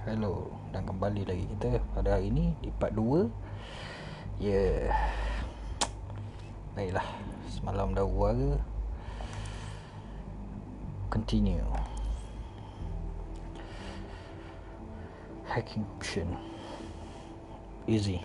Hello, dan kembali lagi kita pada hari ini di part 2. Ya, baiklah, semalam dah buara. Continue. Hacking option easy.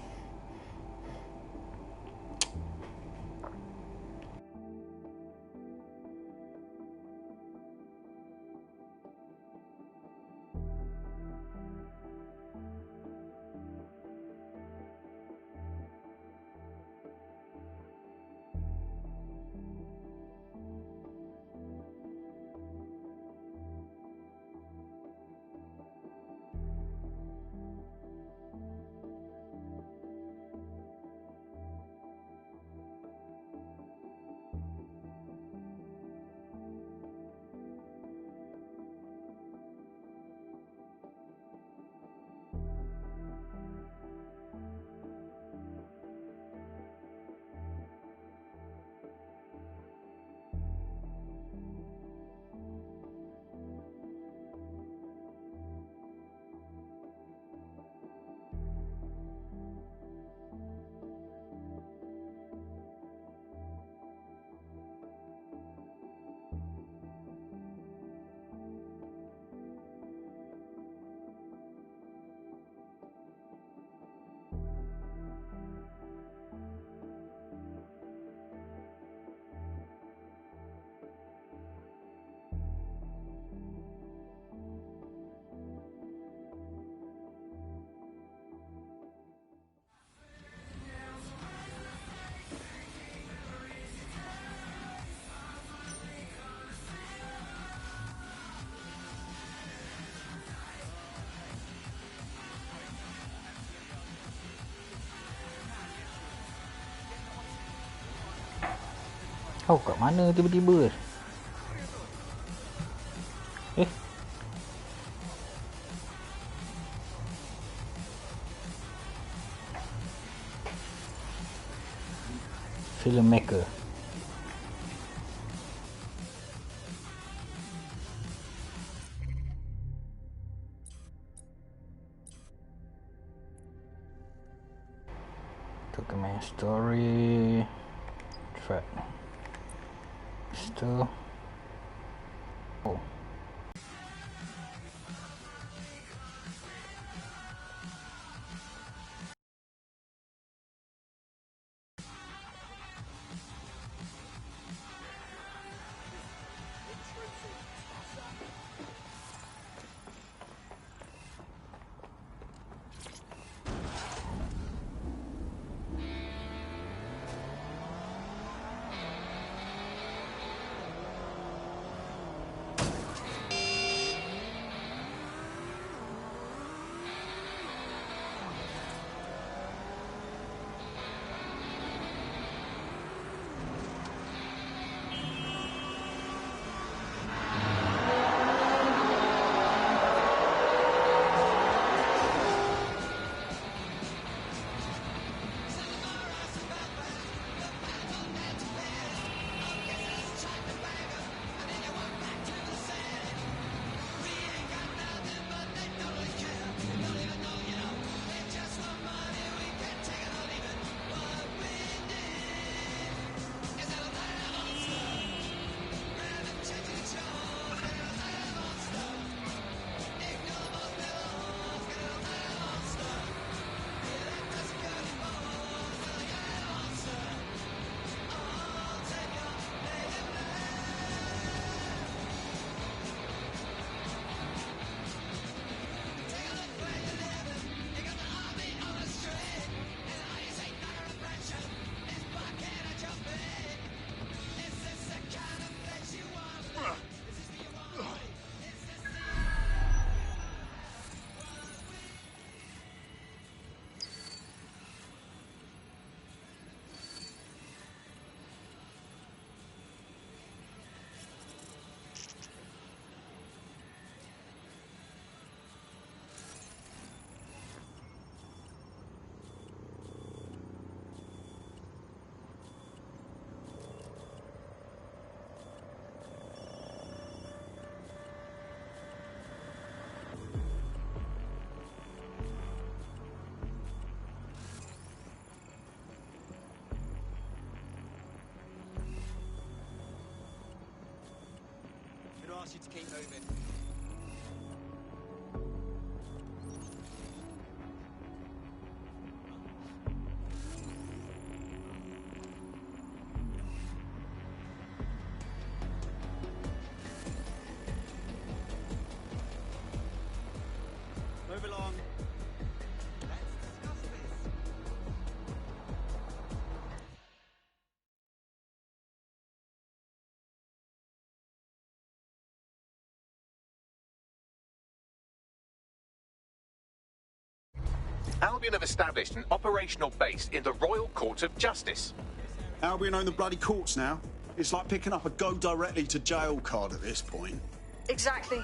Kau kat mana tiba-tiba? Filmmaker. Document story track. Still. Oh. ask you to keep moving. Move along. Let's discuss this. Albion have established an operational base in the Royal Court of Justice. Albion own the bloody courts now. It's like picking up a go directly to jail card at this point. Exactly.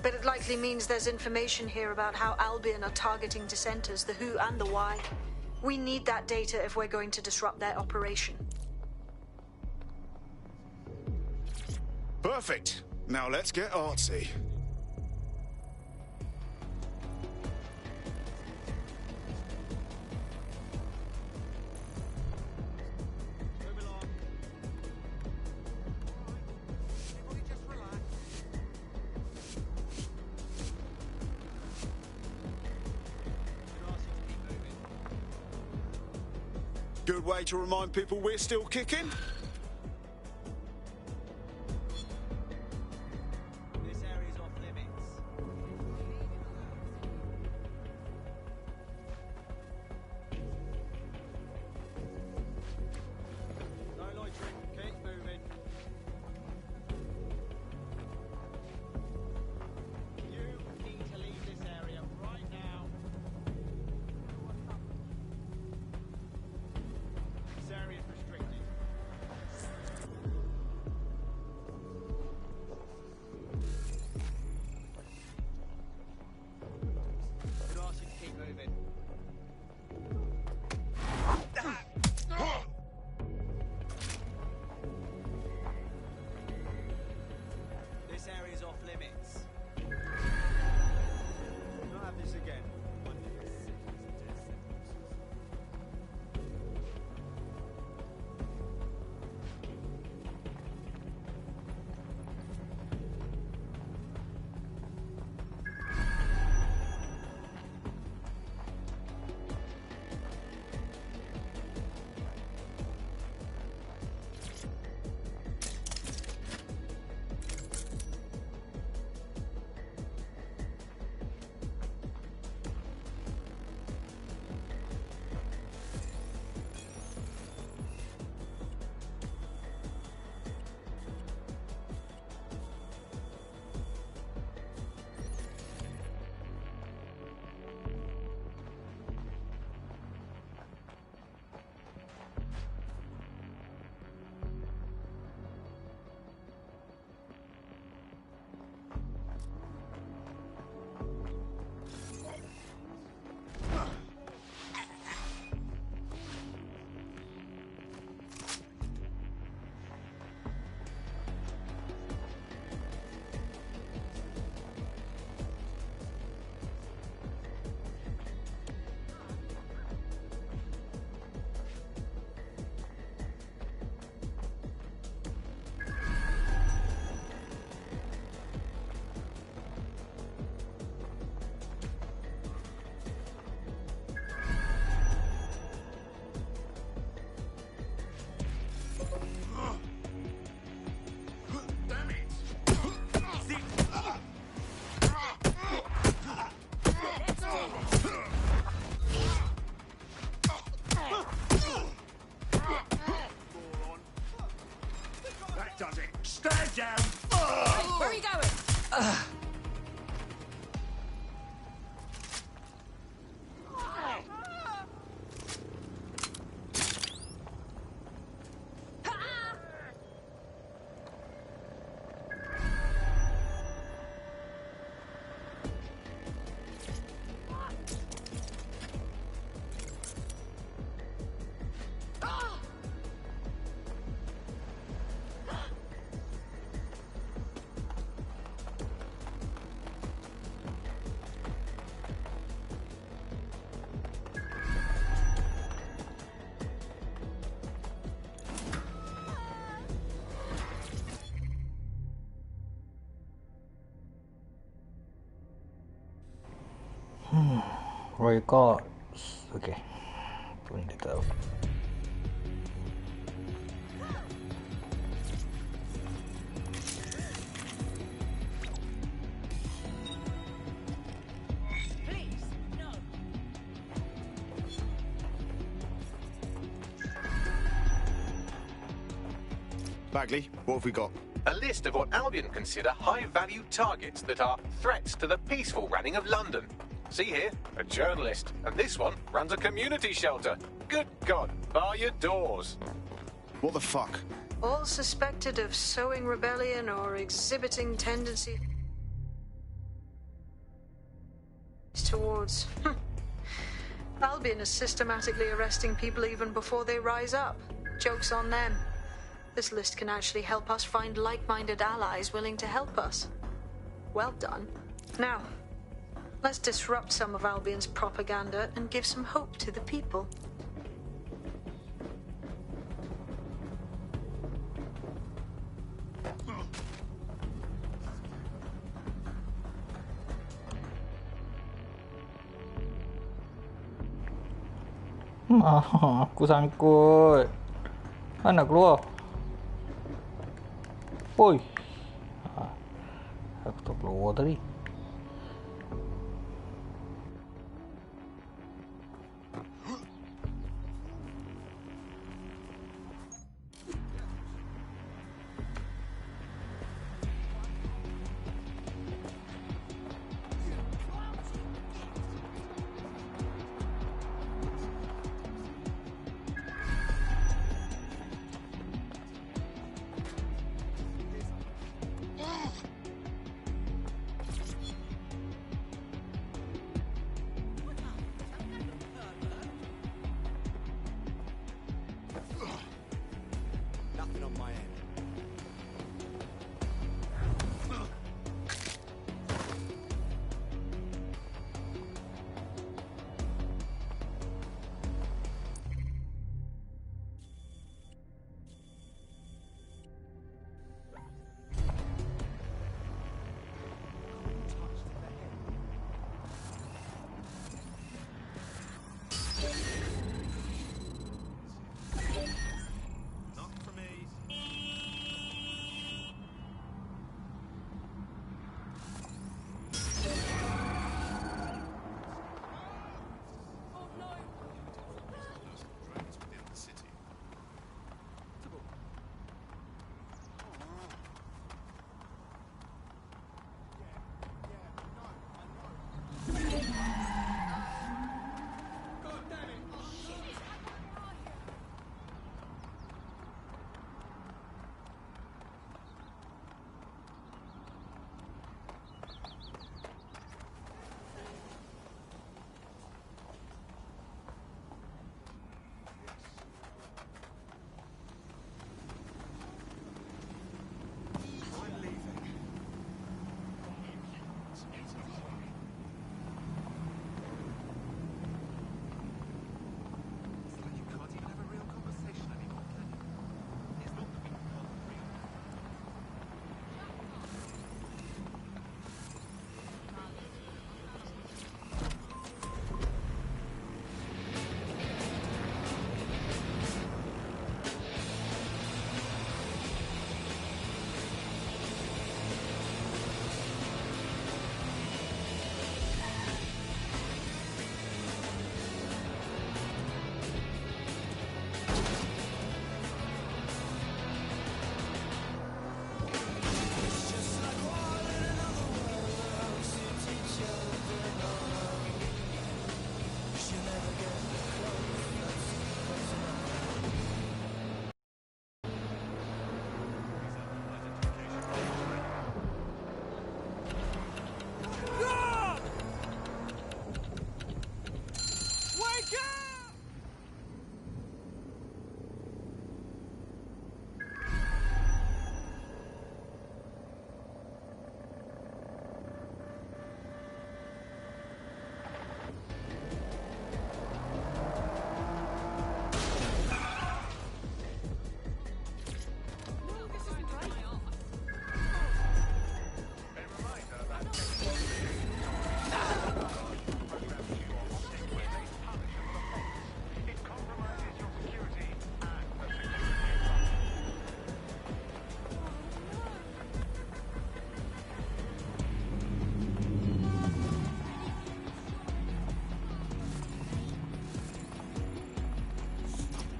But it likely means there's information here about how Albion are targeting dissenters, the who and the why. We need that data if we're going to disrupt their operation. Perfect. Now let's get artsy. Move along. Everybody just relax. I'd ask you to keep moving. Good way to remind people we're still kicking. This area's off limits. No loitering. Keep moving. You need to leave this area right now. This area is restricted. I'd ask you to keep moving. This area's off limits. Not have this again. That does it. Stand down. Where are you going? Royal Courts. Okay. Pun dia tahu. Please, no. Bagley, what have we got? A list of what Albion consider high-value targets that are threats to the peaceful running of London. See here, a journalist, and this one runs a community shelter. Good God, bar your doors. What the fuck? All suspected of sowing rebellion or exhibiting tendency towards... Albion is systematically arresting people even before they rise up. Joke's on them. This list can actually help us find like-minded allies willing to help us. Well done. Now, let's disrupt some of Albion's propaganda and give some hope to the people. Aku sangkut. Mana keluar? Oi. Aku tak keluar tadi.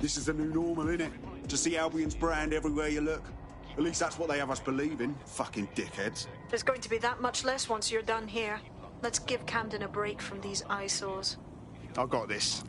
This is the new normal, innit? To see Albion's brand everywhere you look. At least that's what they have us believing, fucking dickheads. There's going to be that much less once you're done here. Let's give Camden a break from these eyesores. I got this.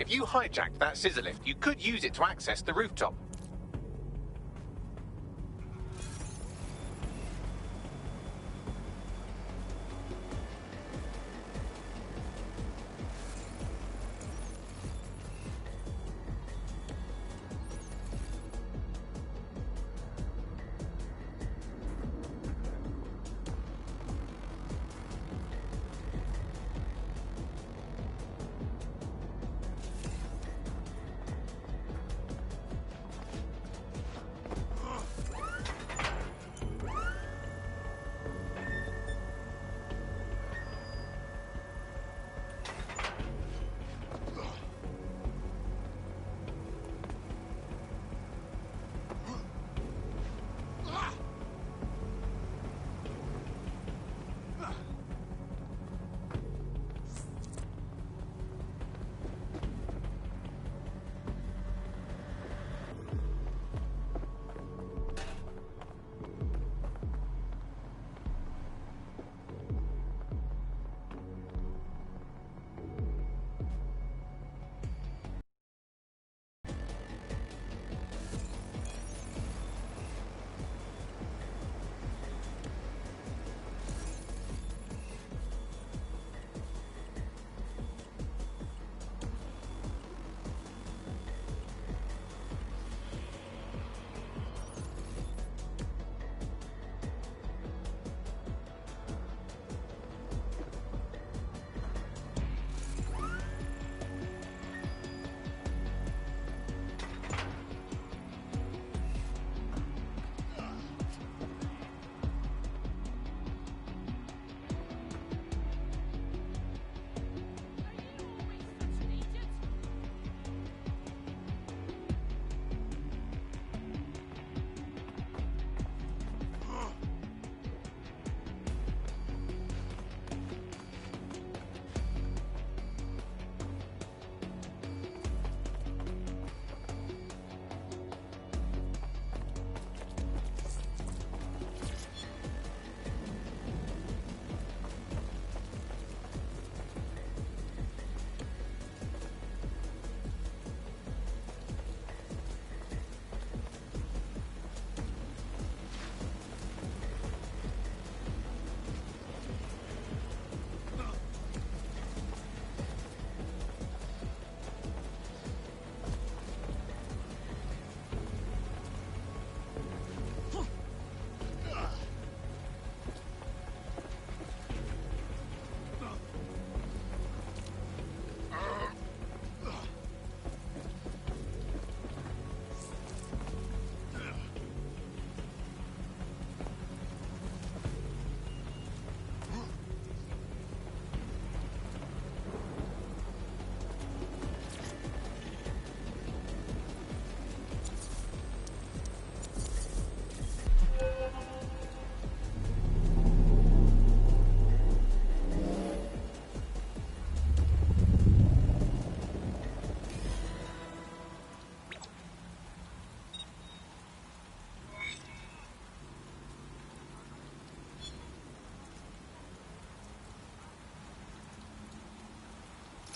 If you hijacked that scissor lift, you could use it to access the rooftop.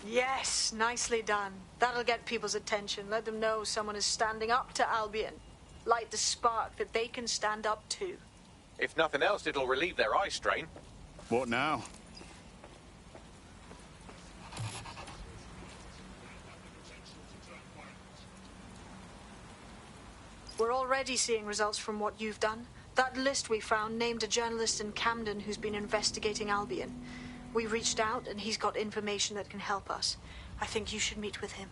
Yes, nicely done. That'll get people's attention. Let them know someone is standing up to Albion. Light the spark that they can stand up to. If nothing else, it'll relieve their eye strain. What now? We're already seeing results from what you've done. That list we found named a journalist in Camden who's been investigating Albion. We reached out and he's got information that can help us. I think you should meet with him.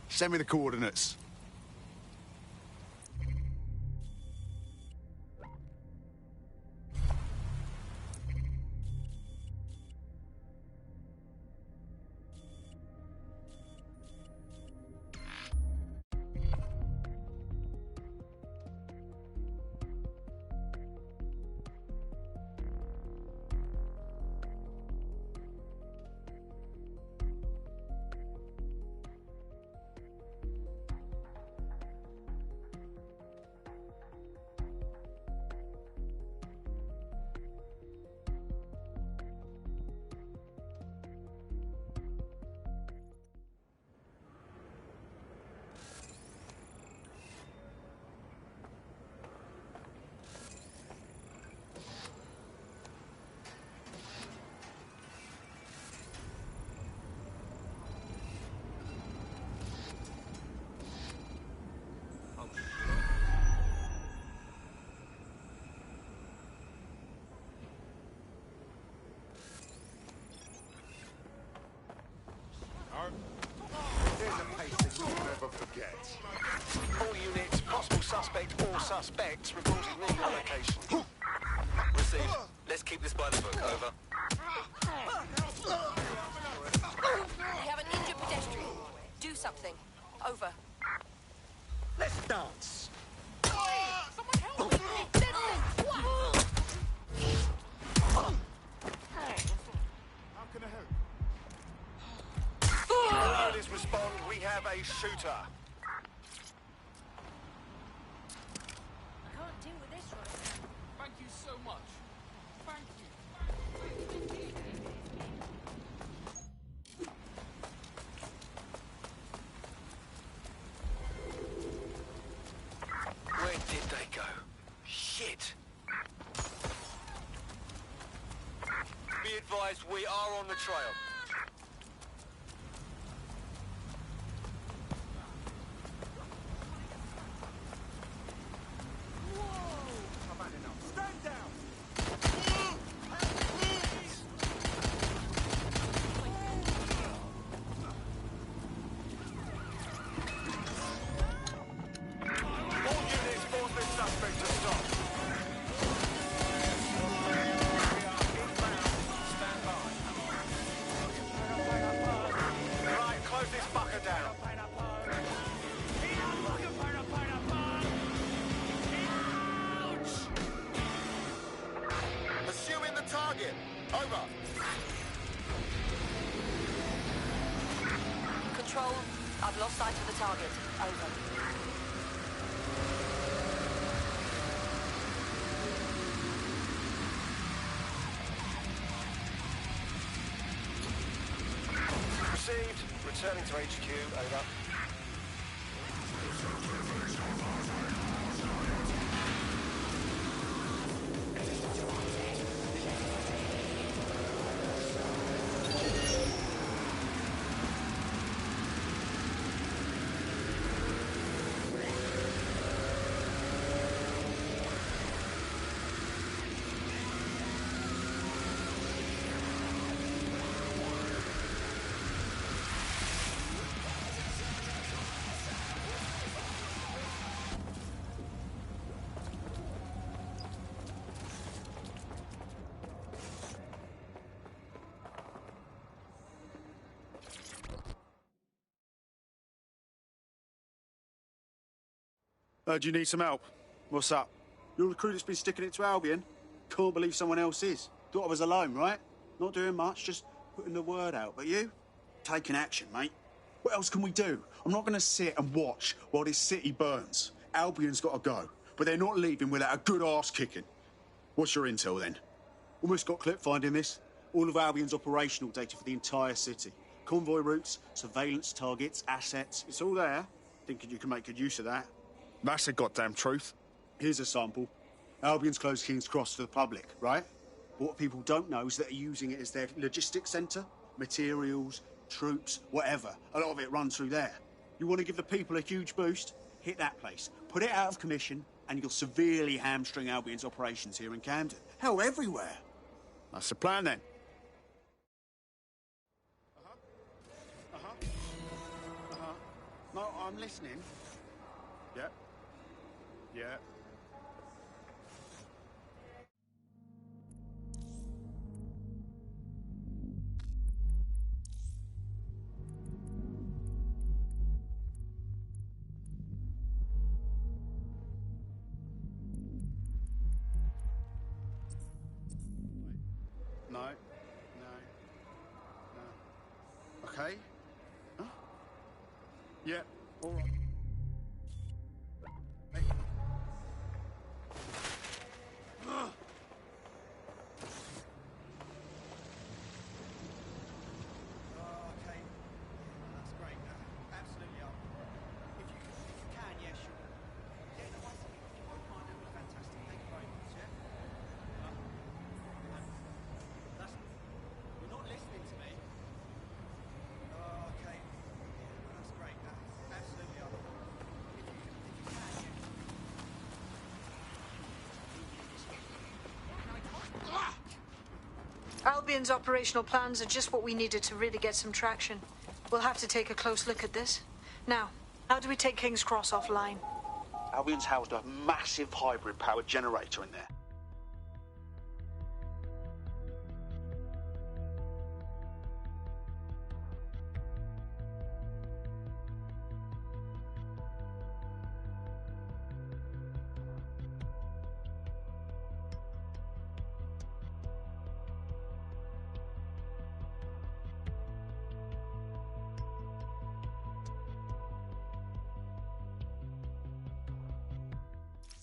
Send me the coordinates. All units, possible suspect or suspects reporting near your location. Received. Let's keep this by the book. Over. We have an injured pedestrian. Do something. Over. Let's dance. Someone help me! How can I help? Units respond. We have a shooter. I can't deal with this right now. Thank you so much. Thank you. Where did they go? Shit. Be advised, we are on the trail. Stand down! All units, force this suspect to stop. We are inbound. Stand by. Right, close this fucker down. Pursuing the target. Over. Control, I've lost sight of the target. Over. Received. Returning to HQ. Over. Do you need some help? What's up? You're the crew that's been sticking it to Albion? Can't believe someone else is. Thought I was alone, right? Not doing much, just putting the word out. But you? Taking action, mate. What else can we do? I'm not going to sit and watch while this city burns. Albion's got to go, but they're not leaving without a good arse kicking. What's your intel, then? Almost got clip finding this. All of Albion's operational data for the entire city. Convoy routes, surveillance targets, assets. It's all there. Thinking you can make good use of that. That's the goddamn truth. Here's a sample. Albion's closed King's Cross to the public, right? But what people don't know is that they're using it as their logistics centre. Materials, troops, whatever. A lot of it runs through there. You want to give the people a huge boost? Hit that place. Put it out of commission, and you'll severely hamstring Albion's operations here in Camden. Hell, everywhere. That's the plan, then. No, I'm listening. Yeah. Yeah. No. Okay. Huh? Yeah. All right. Hey. Okay. That's great. Absolutely. If you can, yeah, sure. Yeah, no, if you wouldn't mind, that would be fantastic. Thank you very much, yeah? You're not listening to me. Okay. Yeah, that's great. Absolutely. If you can, yeah. Albion's operational plans are just what we needed to really get some traction. We'll have to take a close look at this. Now, how do we take King's Cross offline? Albion's housed a massive hybrid-powered generator in there.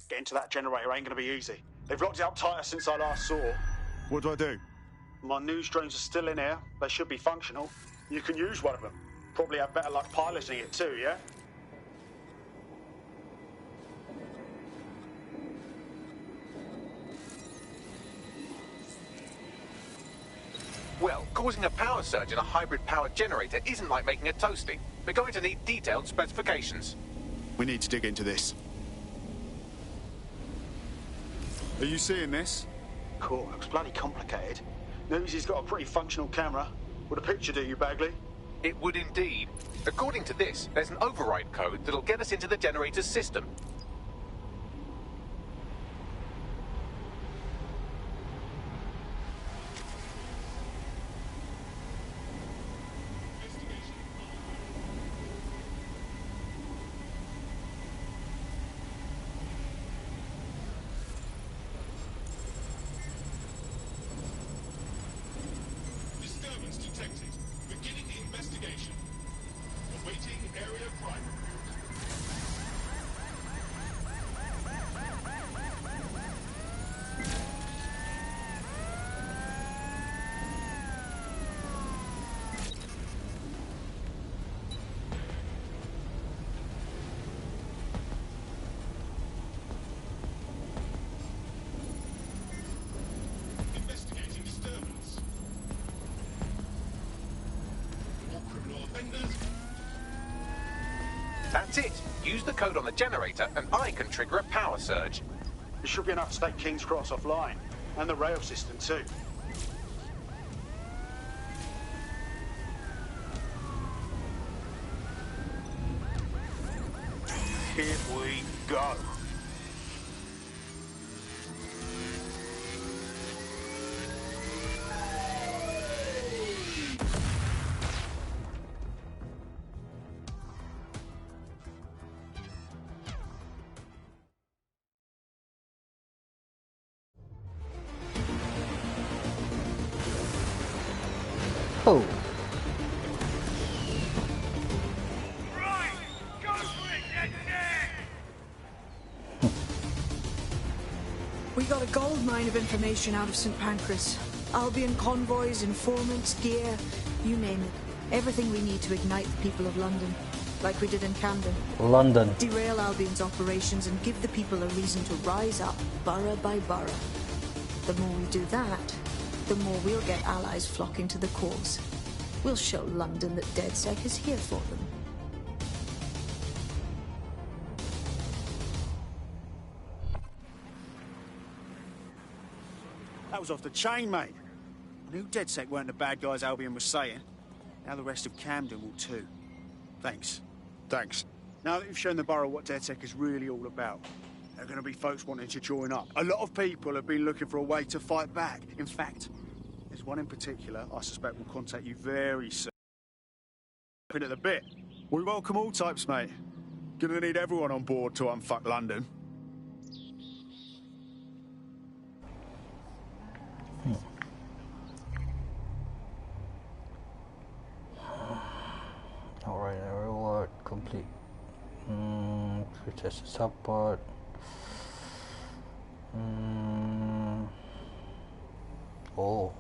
Getting to that generator ain't going to be easy. They've locked it up tighter since I last saw. What do I do? My news drones are still in here. They should be functional. You can use one of them. Probably have better luck piloting it too, yeah? Well, causing a power surge in a hybrid power generator isn't like making a toasty. We're going to need detailed specifications. We need to dig into this. Are you seeing this? Cool, looks bloody complicated. Newsy's got a pretty functional camera. Would a picture do you, Bagley? It would indeed. According to this, there's an override code that'll get us into the generator's system. Disturbance detected. Beginning the investigation. Awaiting area crime. Investigating disturbance. More criminal offenders. That's it. Use the code on the generator and I can trigger a power surge. There should be enough to take King's Cross offline. And the rail system too. Here we go. Oh, Right! Go for it, Anjing! We got a gold mine of information out of St. Pancras. Albion convoys, informants, gear, you name it. Everything we need to ignite the people of London, like we did in Camden. London. Derail Albion's operations and give the people a reason to rise up, borough by borough. The more we do that, the more we'll get allies flocking to the cause. We'll show London that DedSec is here for them. That was off the chain, mate. I knew DedSec weren't the bad guys Albion was saying. Now the rest of Camden will too. Thanks. Thanks. Now that you've shown the borough what DedSec is really all about, there are going to be folks wanting to join up. A lot of people have been looking for a way to fight back. In fact, there's one in particular I suspect will contact you very soon. At the bit. We welcome all types, mate. Gonna need everyone on board to unfuck London. Alright, reward complete. Test support. Oh.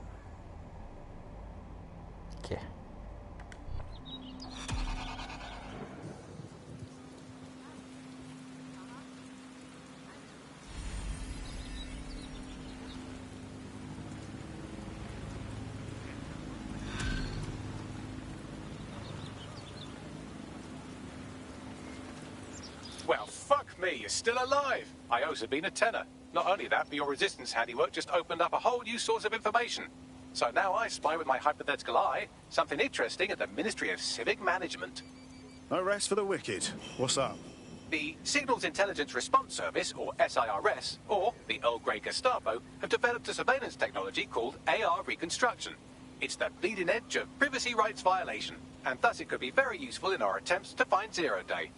Okay. Well, fuck me, you're still alive. I owes have been a tenner. Not only that, but your resistance handiwork just opened up a whole new source of information. So now I spy with my hypothetical eye something interesting at the Ministry of Civic Management. No rest for the wicked. What's up? The Signals Intelligence Response Service, or SIRS, or the Earl Grey Gestapo, have developed a surveillance technology called AR Reconstruction. It's the bleeding edge of privacy rights violation, and thus it could be very useful in our attempts to find Zero Day.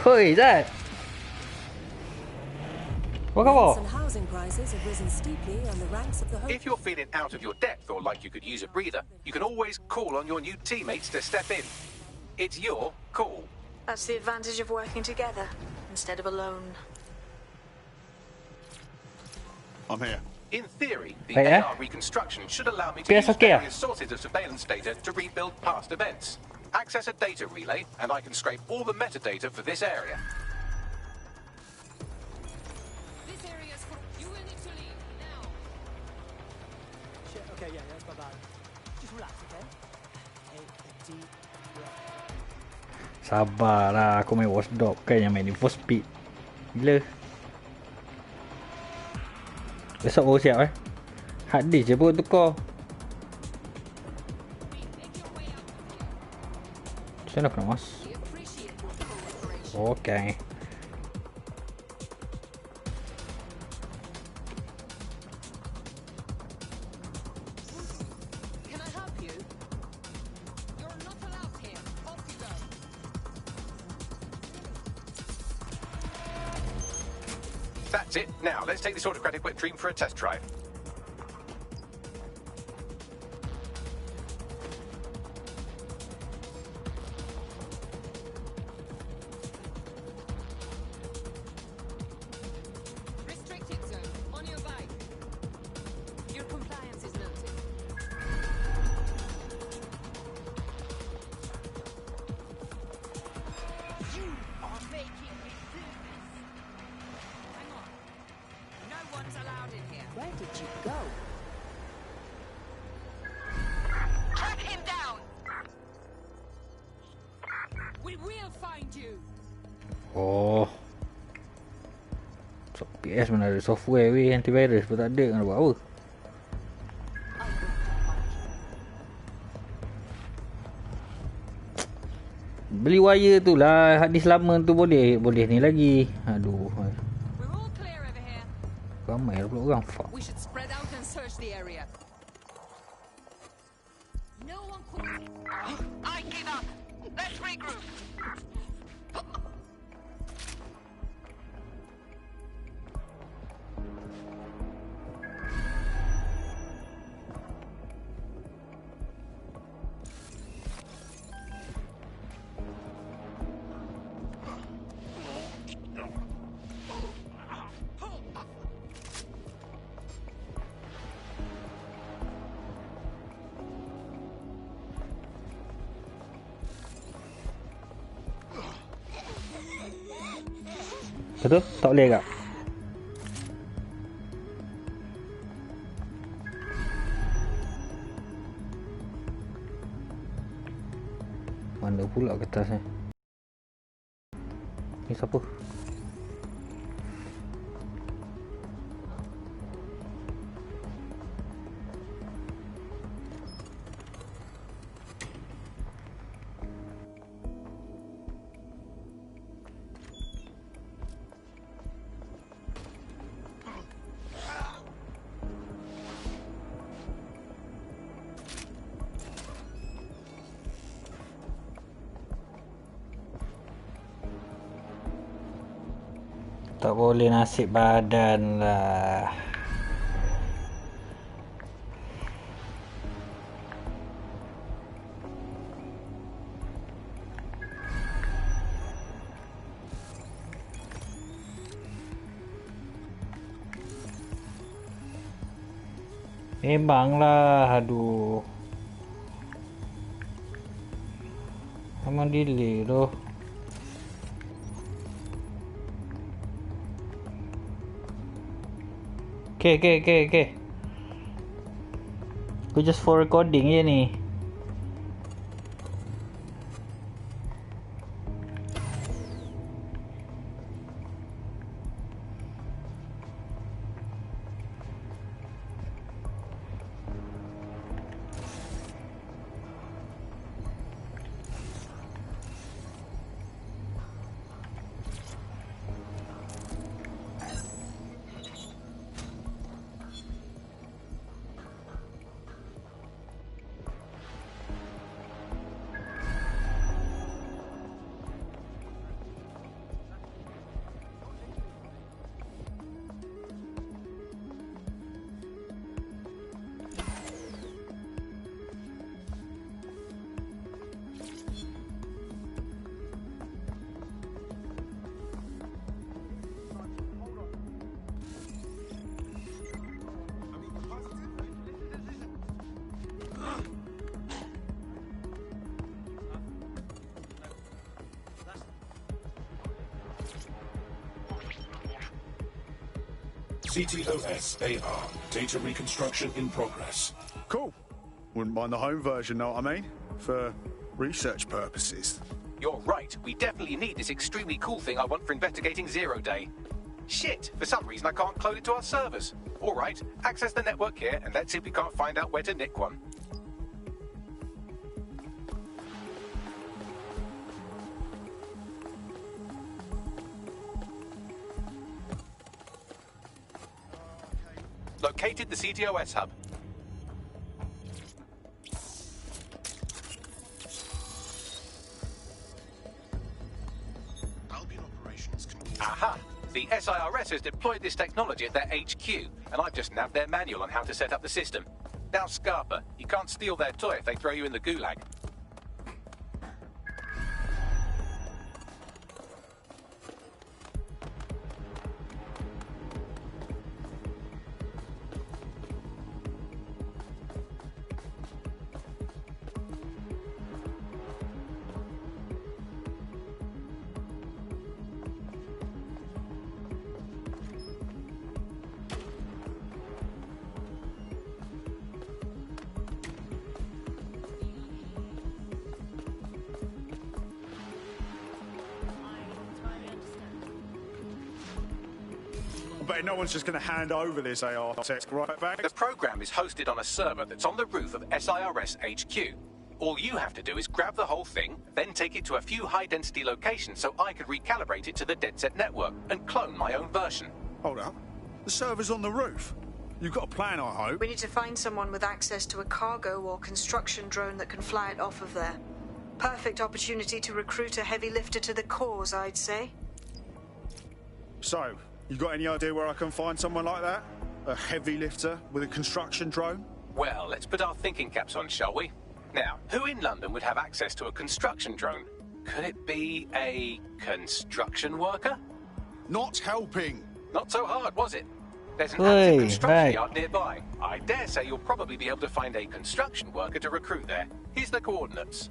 Oi, that. What about? Rents and housing prices have risen steeply, and the ranks of the home. If you're feeling out of your depth or like you could use a breather, you can always call on your new teammates to step in. It's your call. That's the advantage of working together instead of alone. I'm here. In theory, the Hey, AR reconstruction should allow me to PS use okay ah? various sources of surveillance data to rebuild past events. Access a data relay, and I can scrape all the metadata for this area. This area's for you. Will need to leave now. Shit, okay, yeah, that's my bad. Just relax, okay? Take a deep breath. Sabarlah, aku main Watchdog kan yang main Need for Speed. Gila. Besok baru siap Hard disk je pun tukar. Macam mana aku nak mas? Okay. Can I help you? You're not allowed here. Off you go. That's it. Now, let's take this autocratic wet dream for a test drive. Restricted zone. On your bike. Your compliance is noted. You are making me do this. Hang on. No one's allowed in here. Where did you go? Track him down. We will find you. Oh. So, PS mana ada software weh, antivirus pun tak ada. Nak buat apa? Beli wire tu lah. Hard disk lama tu boleh ni lagi. Aduh. We're all clear over here. Ramai lah pula orang. Fuck. We should spread out and search the area. No one could. I give up. Let's regroup. Betul? Tak boleh kak? Mana pula kertasnya? Ni siapa? Tak boleh nasib badan lah. Memanglah, aduh. Memang delay tu. Okay. Aku just for recording je ni. CTOS AR. Data reconstruction in progress. Cool. Wouldn't mind the home version, know what I mean? For research purposes. You're right. We definitely need this extremely cool thing I want for investigating Zero Day. Shit, for some reason I can't clone it to our servers. All right, access the network here and let's see if we can't find out where to nick one. Located the CTOS hub. Aha! The SIRS has deployed this technology at their HQ, and I've just nabbed their manual on how to set up the system. Now, Scarpa, you can't steal their toy if they throw you in the gulag. I bet no one's just going to hand over this AR tech right back. The program is hosted on a server that's on the roof of SIRS HQ. All you have to do is grab the whole thing, then take it to a few high-density locations so I can recalibrate it to the DedSet network and clone my own version. Hold up. The server's on the roof. You've got a plan, I hope. We need to find someone with access to a cargo or construction drone that can fly it off of there. Perfect opportunity to recruit a heavy lifter to the cause, I'd say. So, you got any idea where I can find someone like that? A heavy lifter with a construction drone? Well, let's put our thinking caps on, shall we? Now, who in London would have access to a construction drone? Could it be a construction worker? Not helping. Not so hard, was it? There's an Hey, active construction hey. yard nearby. I dare say you'll probably be able to find a construction worker to recruit there. Here's the coordinates.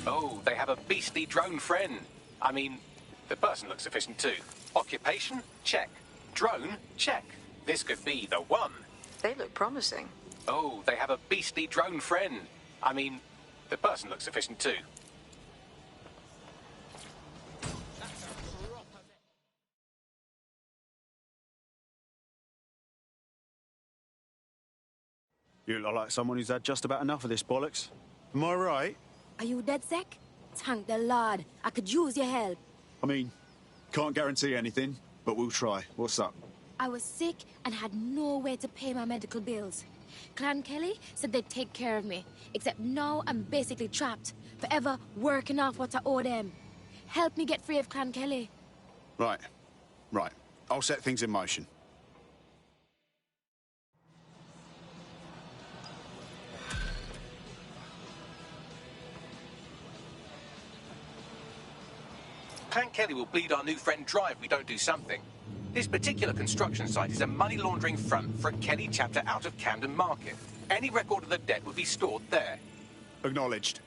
Oh, they have a beastly drone friend. I mean, the person looks efficient too. Occupation? Check. Drone? Check. This could be the one. They look promising. Oh, they have a beastly drone friend. I mean, the person looks efficient too. You look like someone who's had just about enough of this bollocks. Am I right? Are you dead sick? Thank the Lord. I could use your help. I mean, can't guarantee anything, but we'll try. What's up? I was sick and had no way to pay my medical bills. Clan Kelly said they'd take care of me, except now I'm basically trapped, forever working off what I owe them. Help me get free of Clan Kelly. Right. I'll set things in motion. Clan Kelly will bleed our new friend dry if we don't do something. This particular construction site is a money laundering front for a Kelly chapter out of Camden Market. Any record of the debt would be stored there. Acknowledged.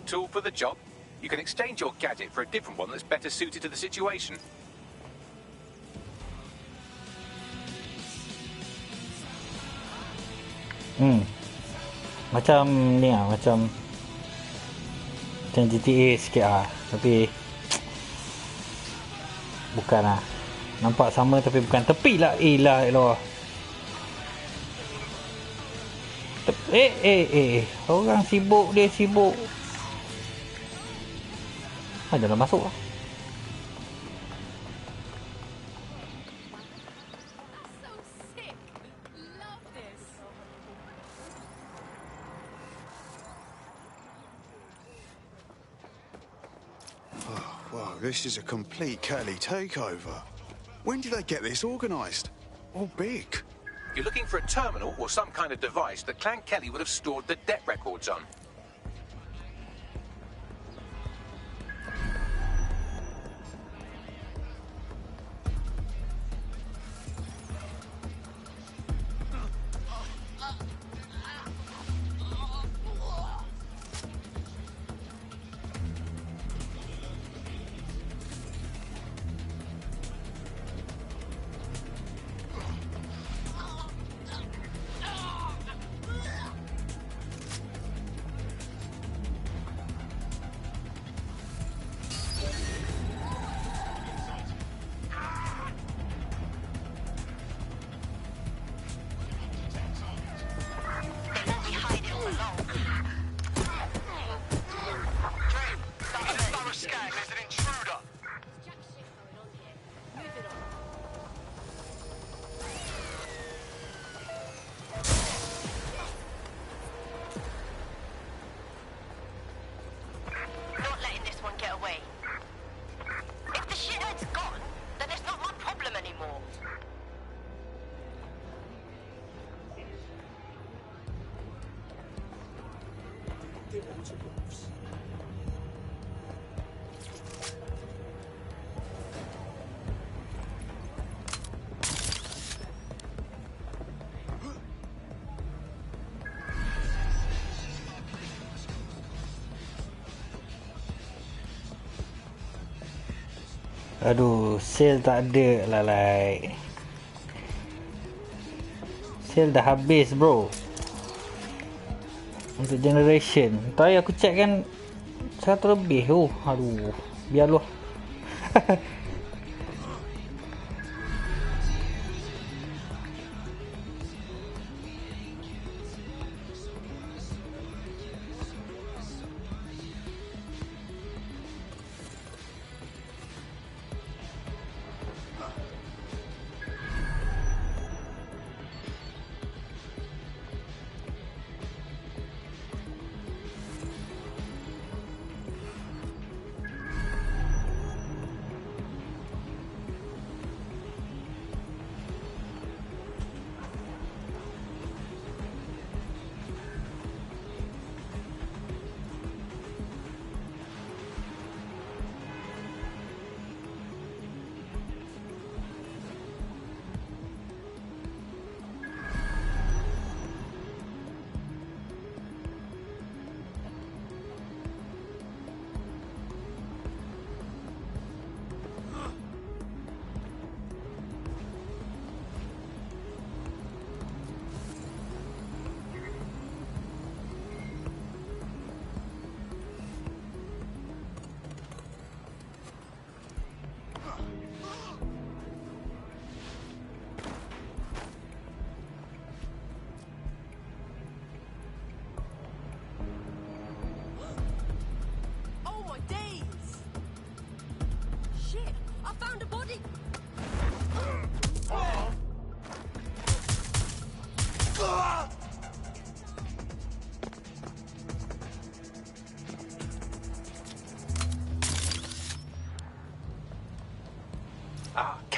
right tool for the job, you can exchange your gadget for a different one that's better suited to the situation. Macam ni lah, macam GTA sikit lah. Tapi bukan lah. Nampak sama tapi bukan. Tepi lah. Elah. Orang sibuk, dia sibuk. Jangan masuk lah. Wow, this is a complete Kelly takeover. When did they get this organised? All big. You're looking for a terminal or some kind of device that Clan Kelly would have stored the debt records on. Aduh, sale tak ada lah, like. Sale dah habis, bro. Untuk generation. Tadi aku check kan 100 lebih. Aduh, biarlah.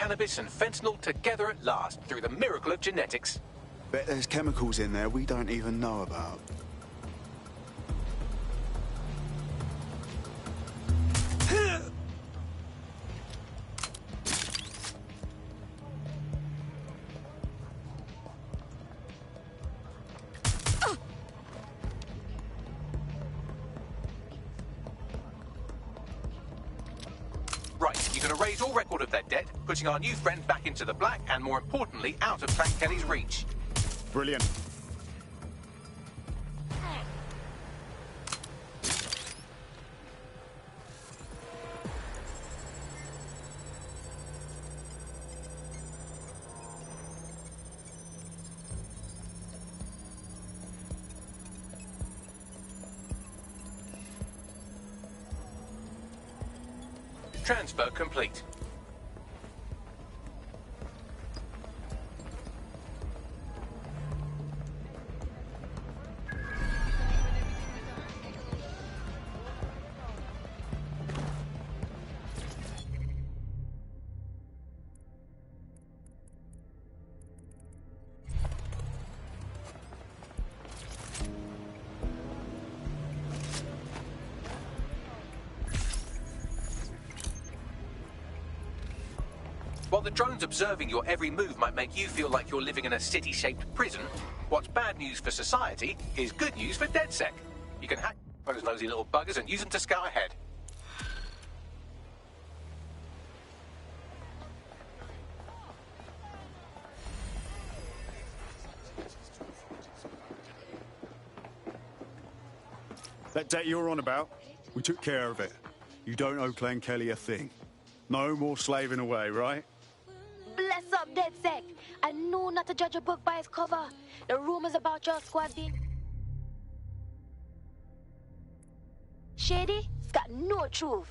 Cannabis and fentanyl together at last through the miracle of genetics. Bet there's chemicals in there we don't even know about. erase all record of their debt, putting our new friend back into the black and, more importantly, out of Clan Kelly's reach. Brilliant. Transfer complete. While the drones observing your every move might make you feel like you're living in a city-shaped prison, what's bad news for society is good news for DedSec. You can hack those nosy little buggers and use them to scout ahead. That debt you're on about, we took care of it. You don't owe Clan Kelly a thing. No more slaving away, right? Bless up, DedSec. I know not to judge a book by its cover. The rumors about your squad being shady, it's got no truth.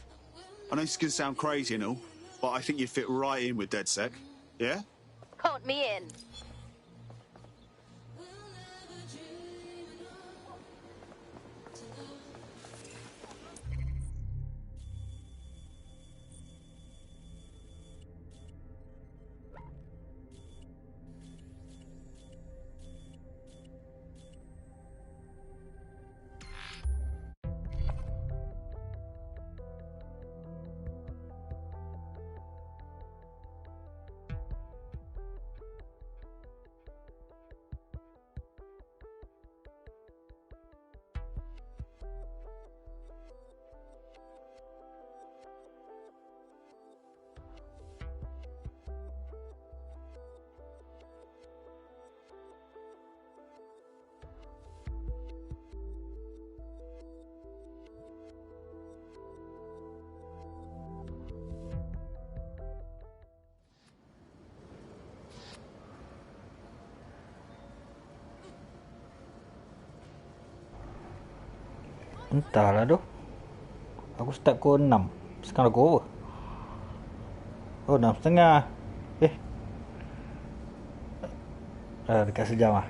I know this can sound crazy and all, but I think you'd fit right in with DedSec. Yeah? Count me in. Entahlah tu. Aku start pukul 6. Sekarang pukul apa? Oh, 6.30. Dekat sejam lah.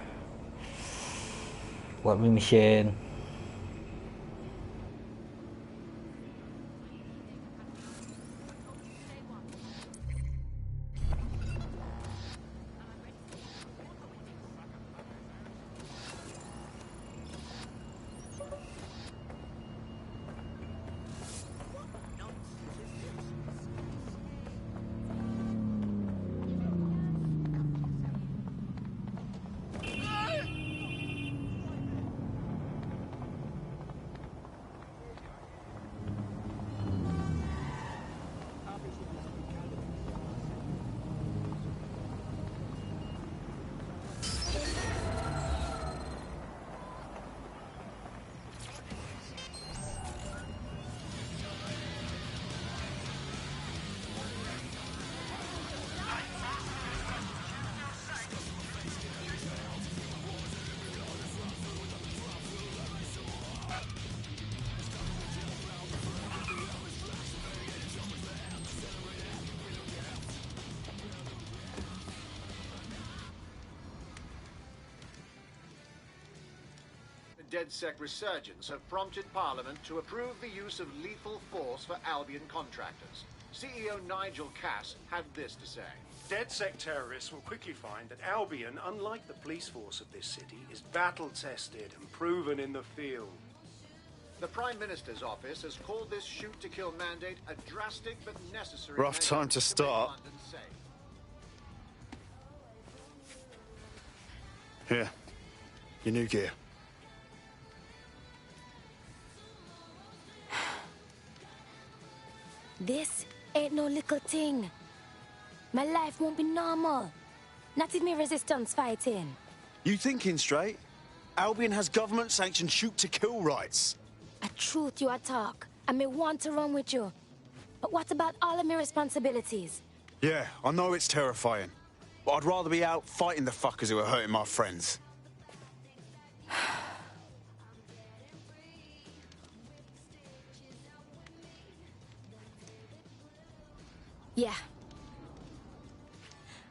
Buat mission. DedSec resurgence have prompted Parliament to approve the use of lethal force for Albion contractors. CEO Nigel Cass had this to say. DedSec terrorists will quickly find that Albion, unlike the police force of this city, is battle-tested and proven in the field. The Prime Minister's office has called this shoot-to-kill mandate a drastic but necessary Rough time to start. make London safe. Here, your new gear. This ain't no little thing. My life won't be normal. Not if me resistance fighting. You thinking straight? Albion has government-sanctioned shoot-to-kill rights. A truth you a talk, and me want to run with you. But what about all of my responsibilities? Yeah, I know it's terrifying. But I'd rather be out fighting the fuckers who are hurting my friends. Yeah.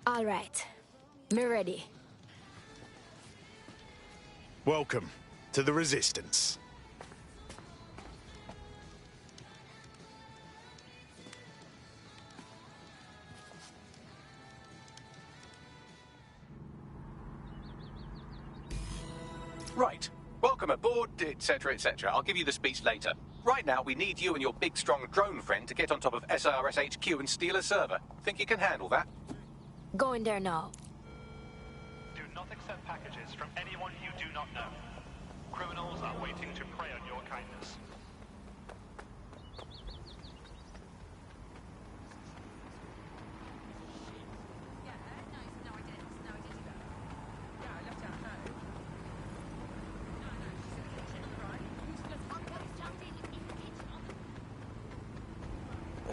All right. Me ready. Welcome to the Resistance. Right. Welcome aboard, etc., etc. I'll give you the speech later. Right now, we need you and your big, strong drone friend to get on top of SRS HQ and steal a server. Think you can handle that? Go in there now. Do not accept packages from anyone you do not know. Criminals are waiting to prey on your kindness.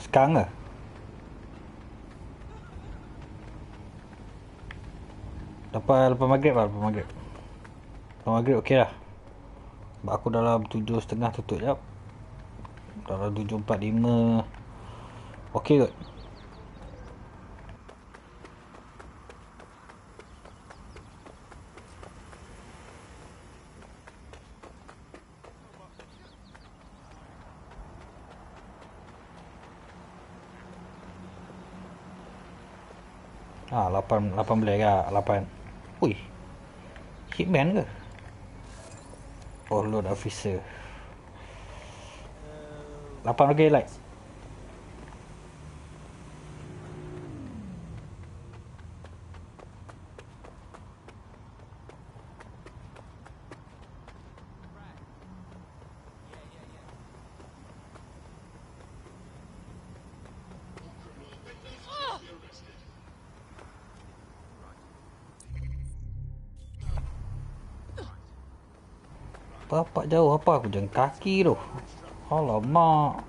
Sekarang ke? Lepas maghrib lah, lepas maghrib. Lepas maghrib okey lah. Sebab aku dalam 7.30 tutup jap. Dalam 7.45 okey kot. Ah, 18 ke? 8. Ui. Hitman ke? Oh, load officer. 8 okey, like. Bapak jauh apa aku jalan kaki tu. Alamak.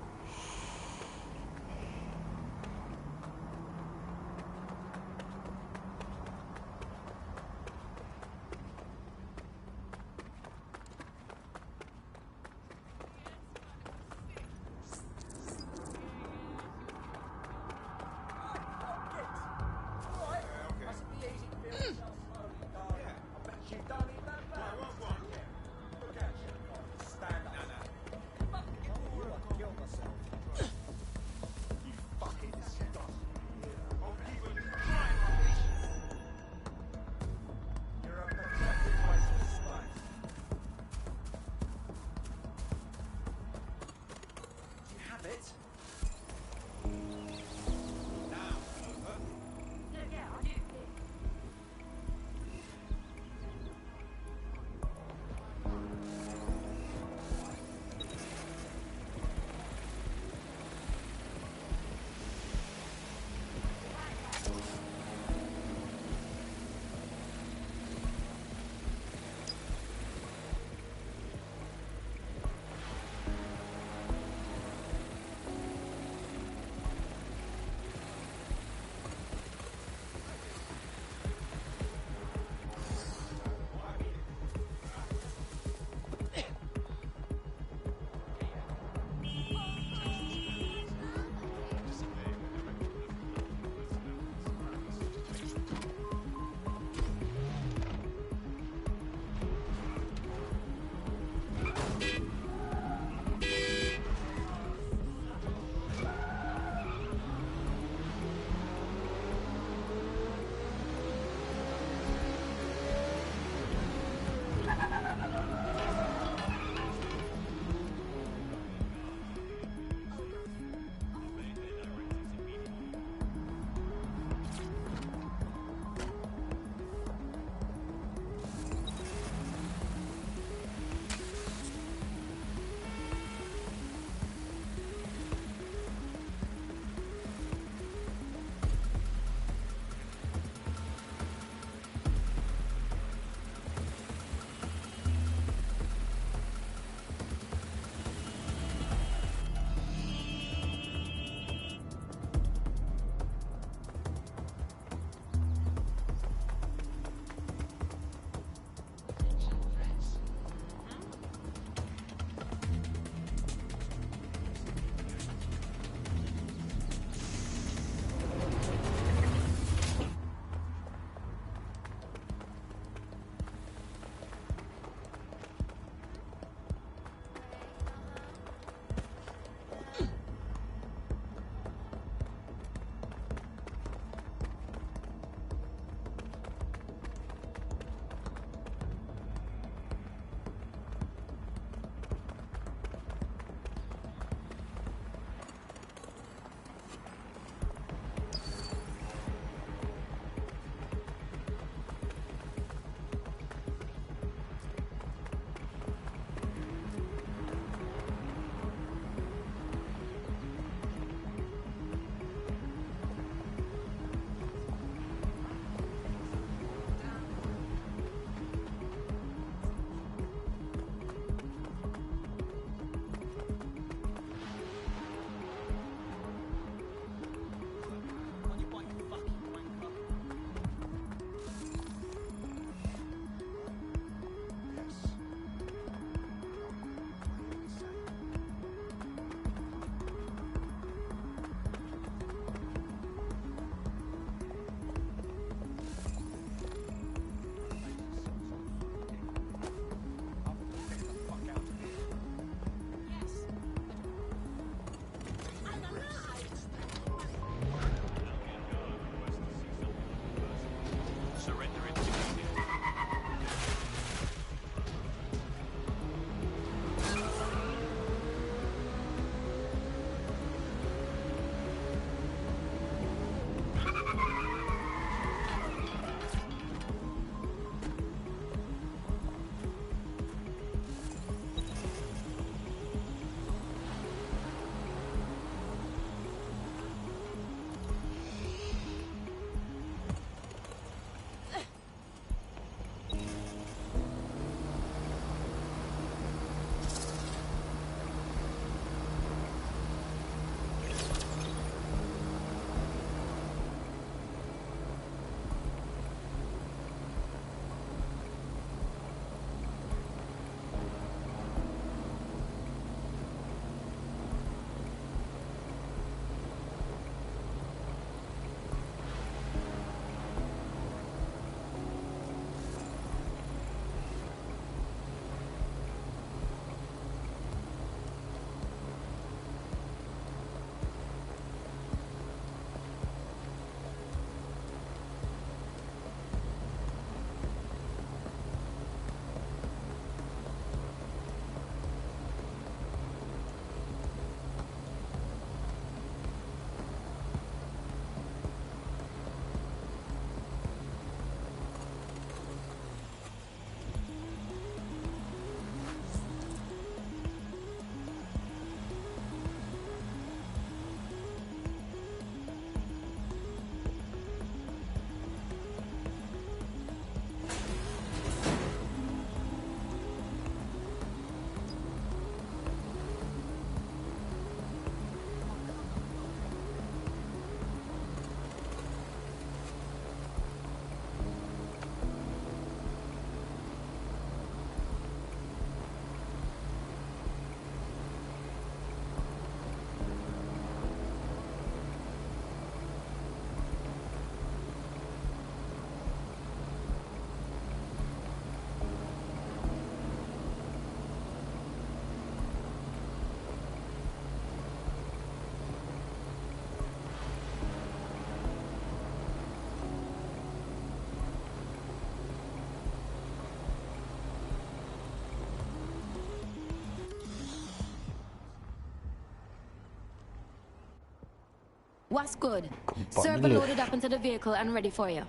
What's good? Gempak Server gila. loaded up into the vehicle and ready for you.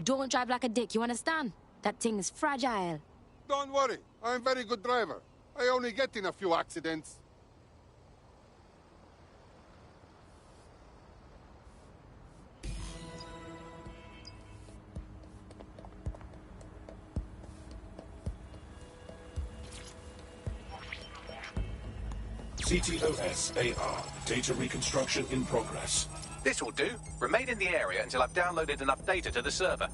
Don't drive like a dick, you understand? That thing is fragile. Don't worry, I'm a very good driver. I only get in a few accidents. CTOS AR. Data reconstruction in progress. This will do. Remain in the area until I've downloaded enough data to the server.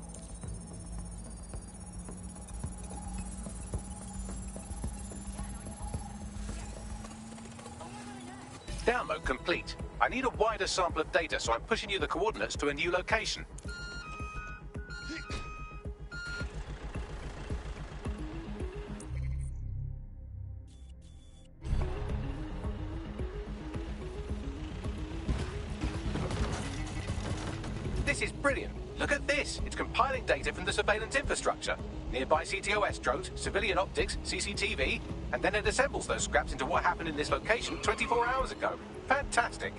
Download complete. I need a wider sample of data, so I'm pushing you the coordinates to a new location. This is brilliant. Look at this. It's compiling data from the surveillance infrastructure. Nearby CTOS drones, civilian optics, CCTV, and then it assembles those scraps into what happened in this location 24 hours ago. Fantastic.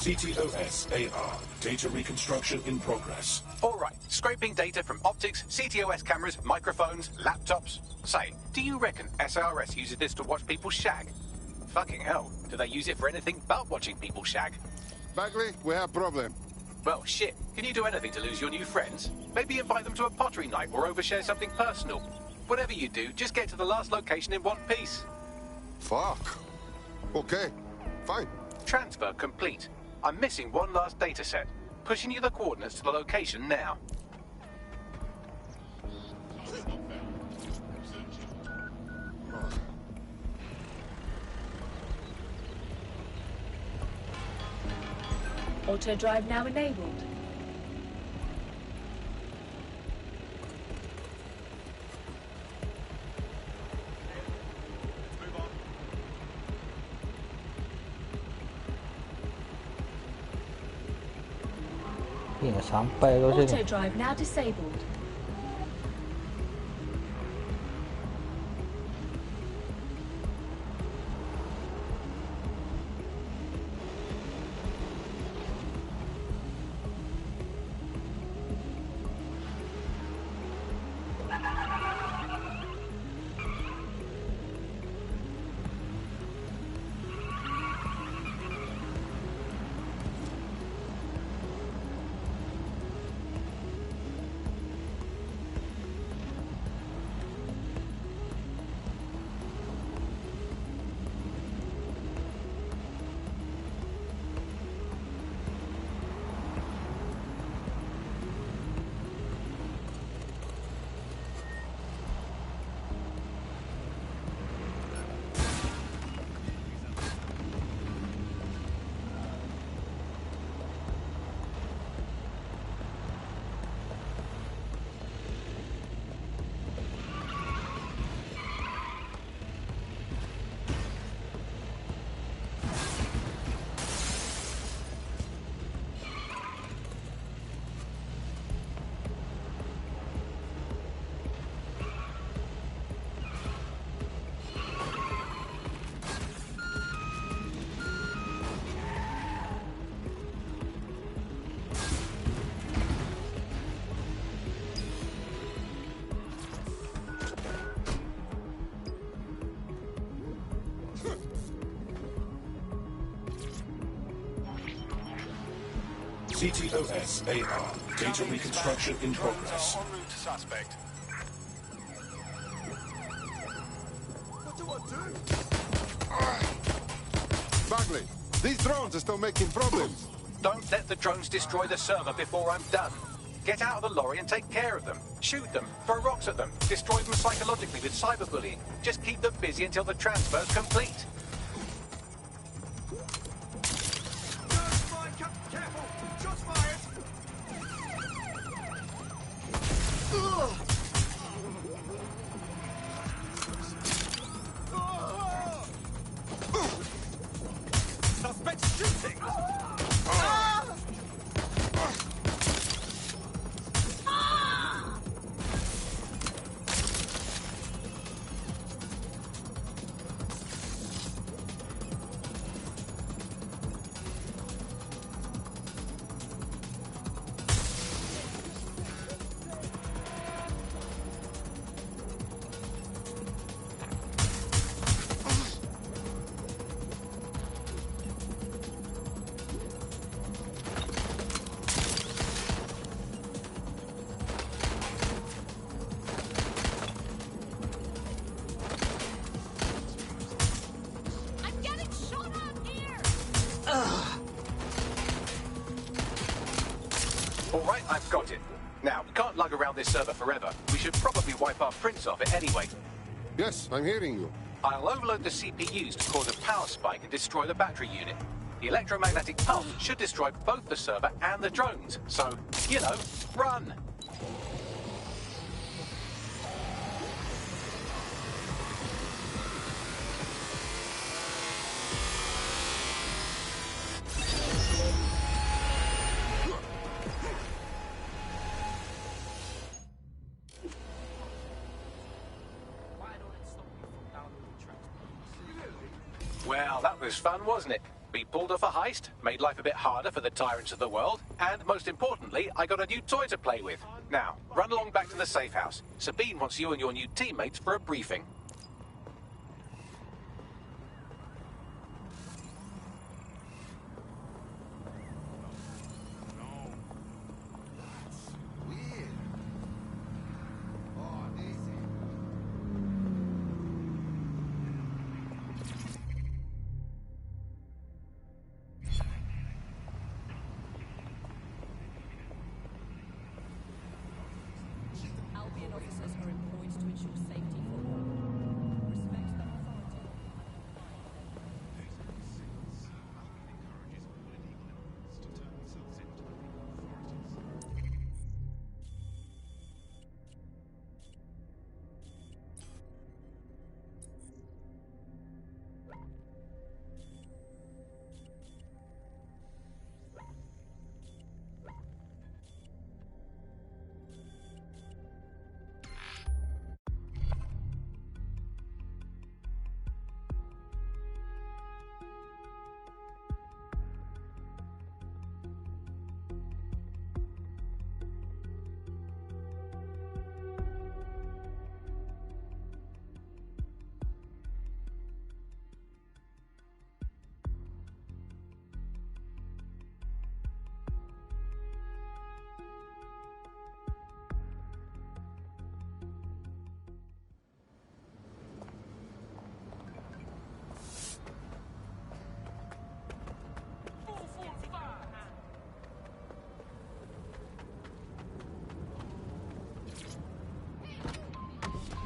CTOS AR. Data reconstruction in progress. All right, scraping data from optics, CTOS cameras, microphones, laptops. Say, do you reckon SRS uses this to watch people shag? Fucking hell, do they use it for anything but watching people shag? Bagley, we have problem. Well, shit, can you do anything to lose your new friends? Maybe invite them to a pottery night or overshare something personal. Whatever you do, just get to the last location in one piece. Fuck. Okay, fine. Transfer complete. I'm missing one last data set. Pushing you the coordinates to the location now. Auto drive now enabled. Dah sampai kau Auto sini. drive now disabled. CTOS-AR. Data reconstruction in progress. En route to suspect. What do I do? Bagley, these drones are still making problems. Don't let the drones destroy the server before I'm done. Get out of the lorry and take care of them. Shoot them, throw rocks at them, destroy them psychologically with cyberbullying. Just keep them busy until the transfer's complete. Careful! Shots fired! Suspect shooting! Alright, I've got it. Now, we can't lug around this server forever. We should probably wipe our prints off it anyway. Yes, I'm hearing you. I'll overload the CPUs to cause a power spike and destroy the battery unit. The electromagnetic pulse should destroy both the server and the drones. So, you know, run! Well, that was fun, wasn't it? We pulled off a heist, made life a bit harder for the tyrants of the world, and most importantly, I got a new toy to play with. Now, run along back to the safe house. Sabine wants you and your new teammates for a briefing. Albion officers are employed to ensure safety for all. Respect the authority.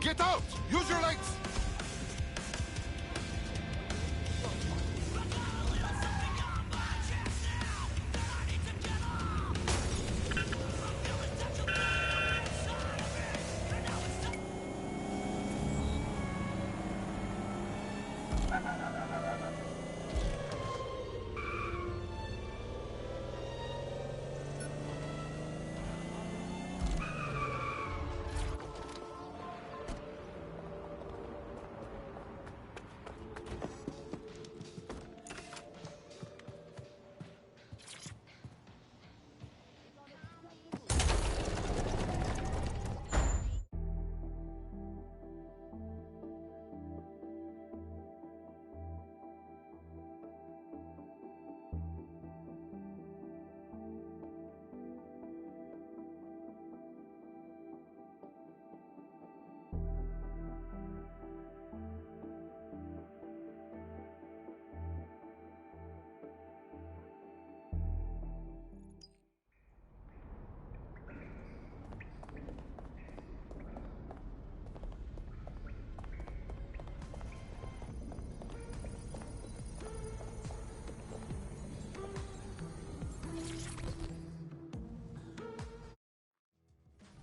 Get out! Use your legs!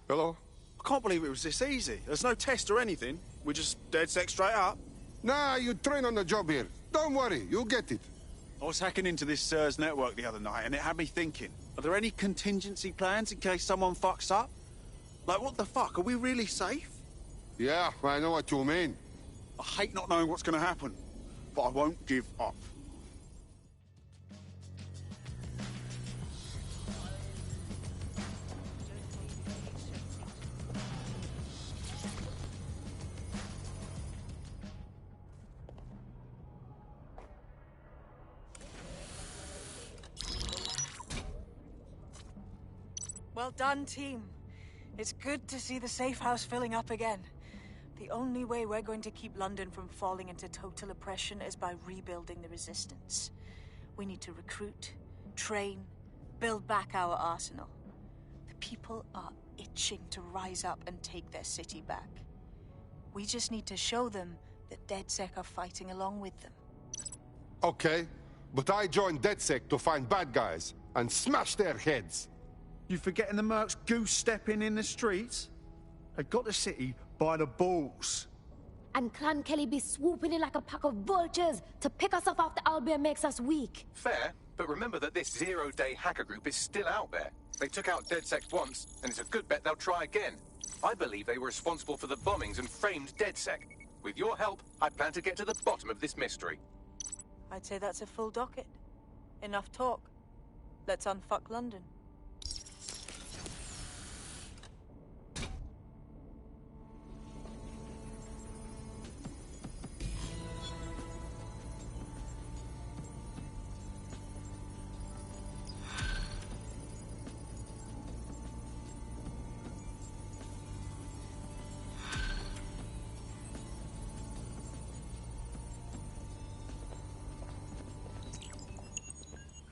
Hello? I can't believe it was this easy. There's no test or anything. We just dead set straight up. Nah, you train on the job here. Don't worry, you'll get it. I was hacking into this SIRS network the other night, and it had me thinking, are there any contingency plans in case someone fucks up? Like, what the fuck? Are we really safe? Yeah, I know what you mean. I hate not knowing what's going to happen, but I won't give up. Well done, team. It's good to see the safe house filling up again. The only way we're going to keep London from falling into total oppression is by rebuilding the resistance. We need to recruit, train, build back our arsenal. The people are itching to rise up and take their city back. We just need to show them that DedSec are fighting along with them. Okay, but I joined DedSec to find bad guys and smash their heads. You forgetting the mercs goose-stepping in the streets? They got the city by the balls. And Clan Kelly be swooping in like a pack of vultures to pick us off after Albion makes us weak. Fair, but remember that this zero-day hacker group is still out there. They took out DedSec once, and it's a good bet they'll try again. I believe they were responsible for the bombings and framed DedSec. With your help, I plan to get to the bottom of this mystery. I'd say that's a full docket. Enough talk. Let's unfuck London.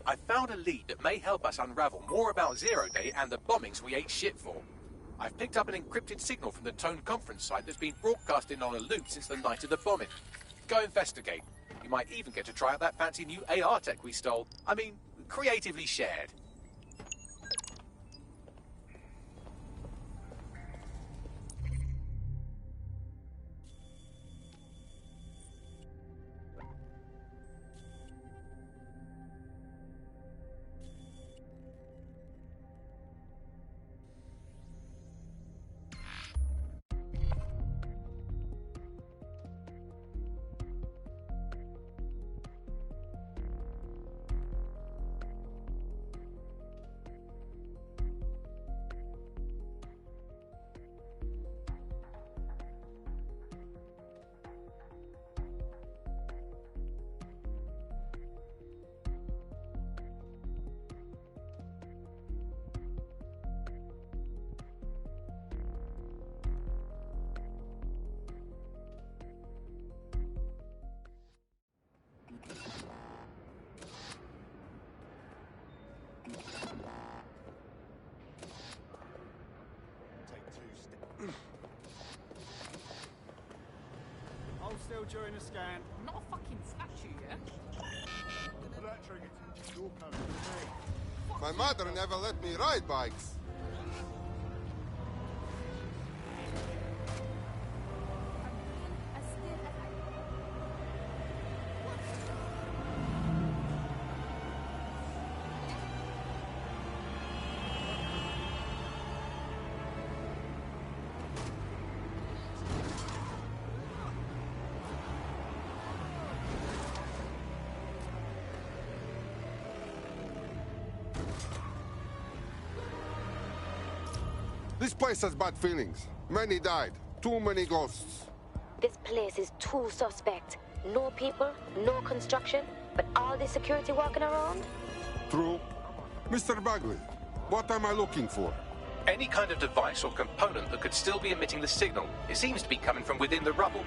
I found a lead that may help us unravel more about Zero Day and the bombings we ate shit for. I've picked up an encrypted signal from the Tone conference site that's been broadcasting on a loop since the night of the bombing. Go investigate. You might even get to try out that fancy new AR tech we stole. I mean, creatively shared. Hold still during the scan. I'm not a fucking statue, yeah? That trigger, you're coming with me. My mother never let me ride bikes. This place has bad feelings. Many died. Too many ghosts. This place is too suspect. No people, no construction, but all the security walking around? True. Mr. Bagley, what am I looking for? Any kind of device or component that could still be emitting the signal. It seems to be coming from within the rubble.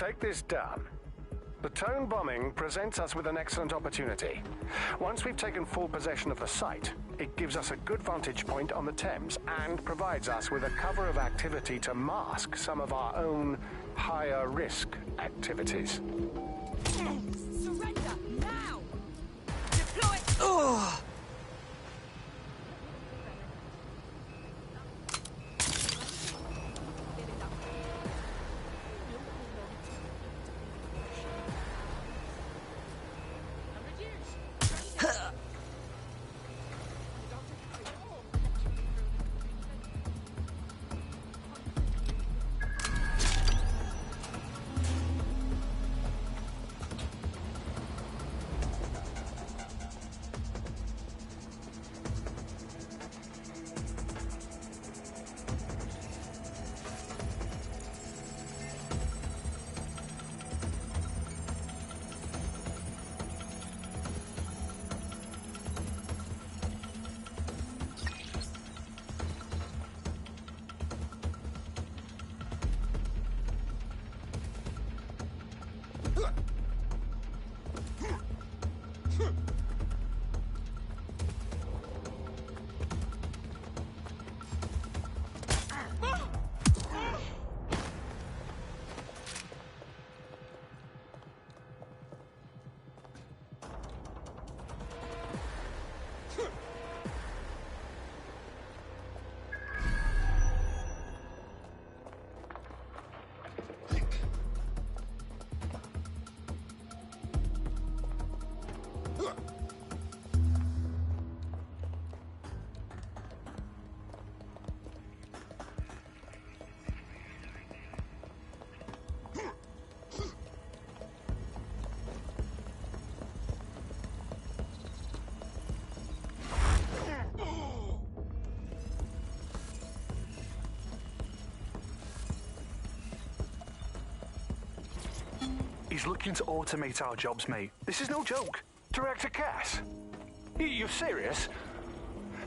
take this down. The Tone bombing presents us with an excellent opportunity. Once we've taken full possession of the site, it gives us a good vantage point on the Thames and provides us with a cover of activity to mask some of our own higher risk activities. Surrender now! Deploy! Ugh. He's looking to automate our jobs, mate. This is no joke. Director Cass? You're serious?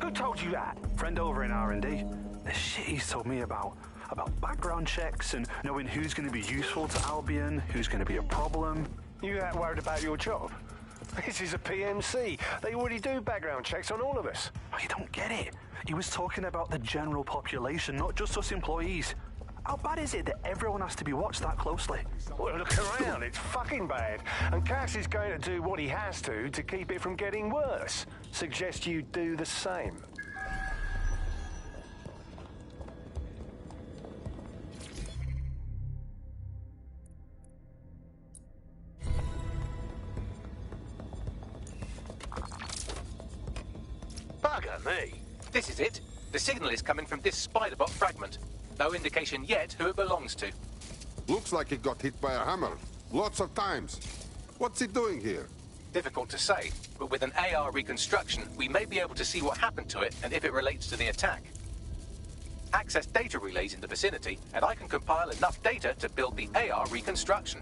Who told you that? Friend over in R&D. The shit he's told me about background checks and knowing who's going to be useful to Albion, who's going to be a problem. You that worried about your job? This is a PMC. They already do background checks on all of us. Oh, you don't get it. He was talking about the general population, not just us employees. How bad is it that everyone has to be watched that closely? Well, look around. It's fucking bad. And Cass is going to do what he has to keep it from getting worse. Suggest you do the same. Bugger me. This is it. The signal is coming from this spider-bot fragment. No indication yet who it belongs to. Looks like it got hit by a hammer. Lots of times. What's it doing here? Difficult to say, but with an AR reconstruction, we may be able to see what happened to it and if it relates to the attack. Access data relays in the vicinity, and I can compile enough data to build the AR reconstruction.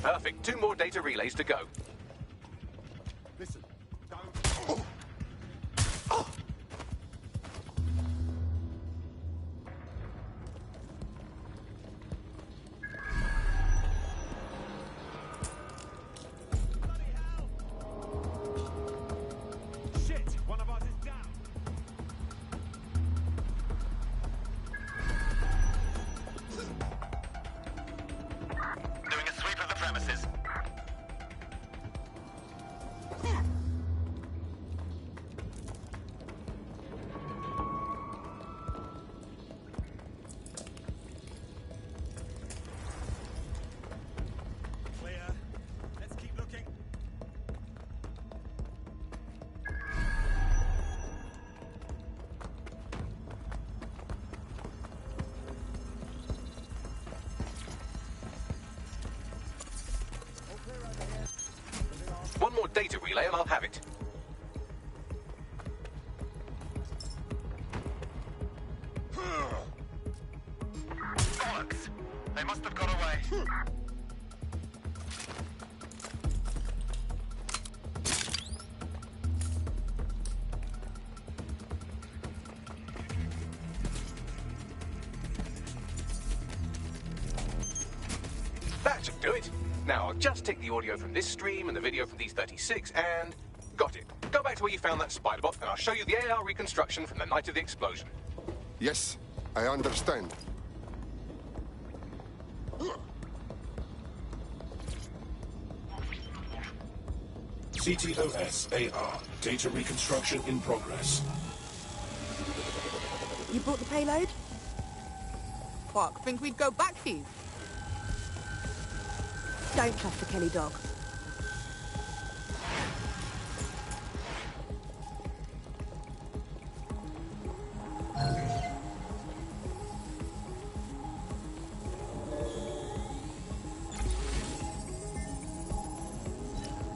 Perfect. 2 more data relays to go. Listen, don't... Shit! One of us is down! data relay and I'll have it. Bollocks! They must have got away. That should do it. Now, I'll just take the audio from this stream and the video from these 36 and... Got it. Go back to where you found that spider bot and I'll show you the AR reconstruction from the night of the explosion. Yes, I understand. CTOS AR. Data reconstruction in progress. You brought the payload? Fuck, think we'd go back to you? Don't trust the Kelly dog.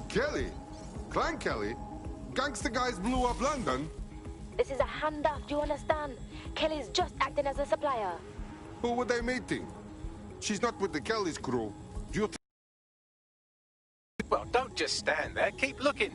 Kelly? Clan Kelly? Gangster guys blew up London? This is a handoff, do you understand? Kelly's just acting as a supplier. Who were they meeting? She's not with the Kelly's crew. Do you Well, don't just stand there. Keep looking.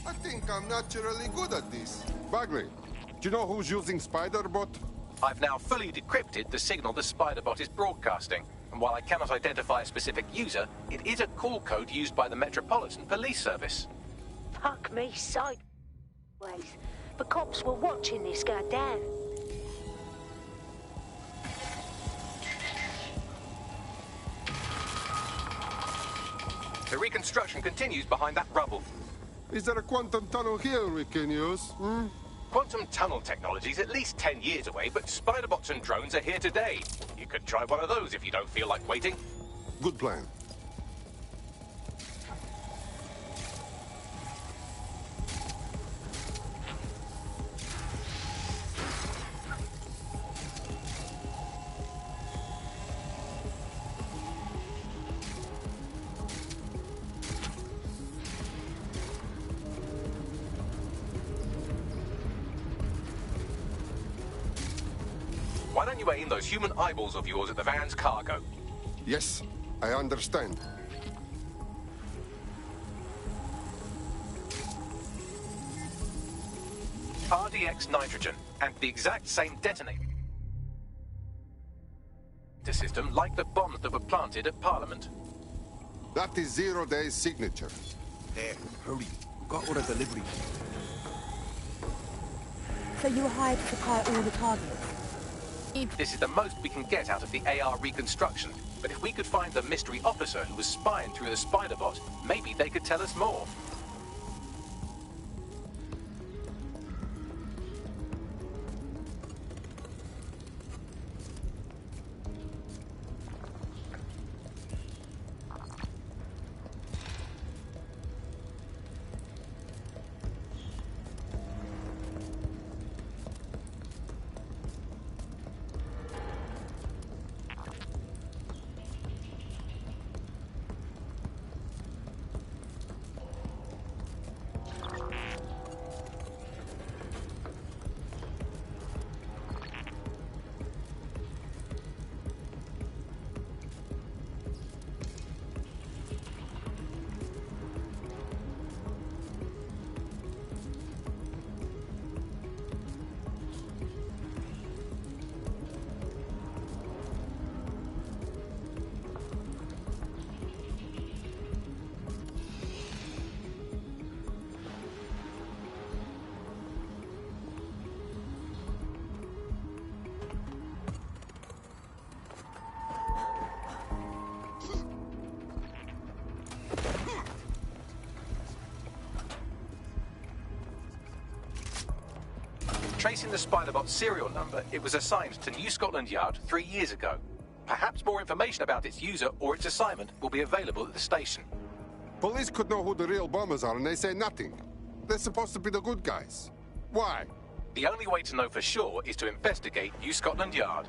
I think I'm naturally good at this. Bagley, do you know who's using Spiderbot? I've now fully decrypted the signal the Spiderbot is broadcasting, and while I cannot identify a specific user, it is a call code used by the Metropolitan Police Service. Fuck me sideways. The cops were watching this, goddamn. The reconstruction continues behind that rubble. Is there a quantum tunnel here we can use? Quantum tunnel technology is at least 10 years away, but Spiderbots and drones are here today. You could try one of those if you don't feel like waiting. Good plan. Why don't you aim those human eyeballs of yours at the van's cargo? Yes, I understand. RDX nitrogen, and the exact same detonator system like the bombs that were planted at Parliament. That is 0 Day's signature. There, hurry. We've got all the deliveries. So you were hired to supply all the targets? This is the most we can get out of the AR reconstruction, but if we could find the mystery officer who was spying through the Spiderbot, maybe they could tell us more. Tracing the Spiderbot serial number, it was assigned to New Scotland Yard 3 years ago. Perhaps more information about its user or its assignment will be available at the station. Police could know who the real bombers are and they say nothing. They're supposed to be the good guys. Why? The only way to know for sure is to investigate New Scotland Yard.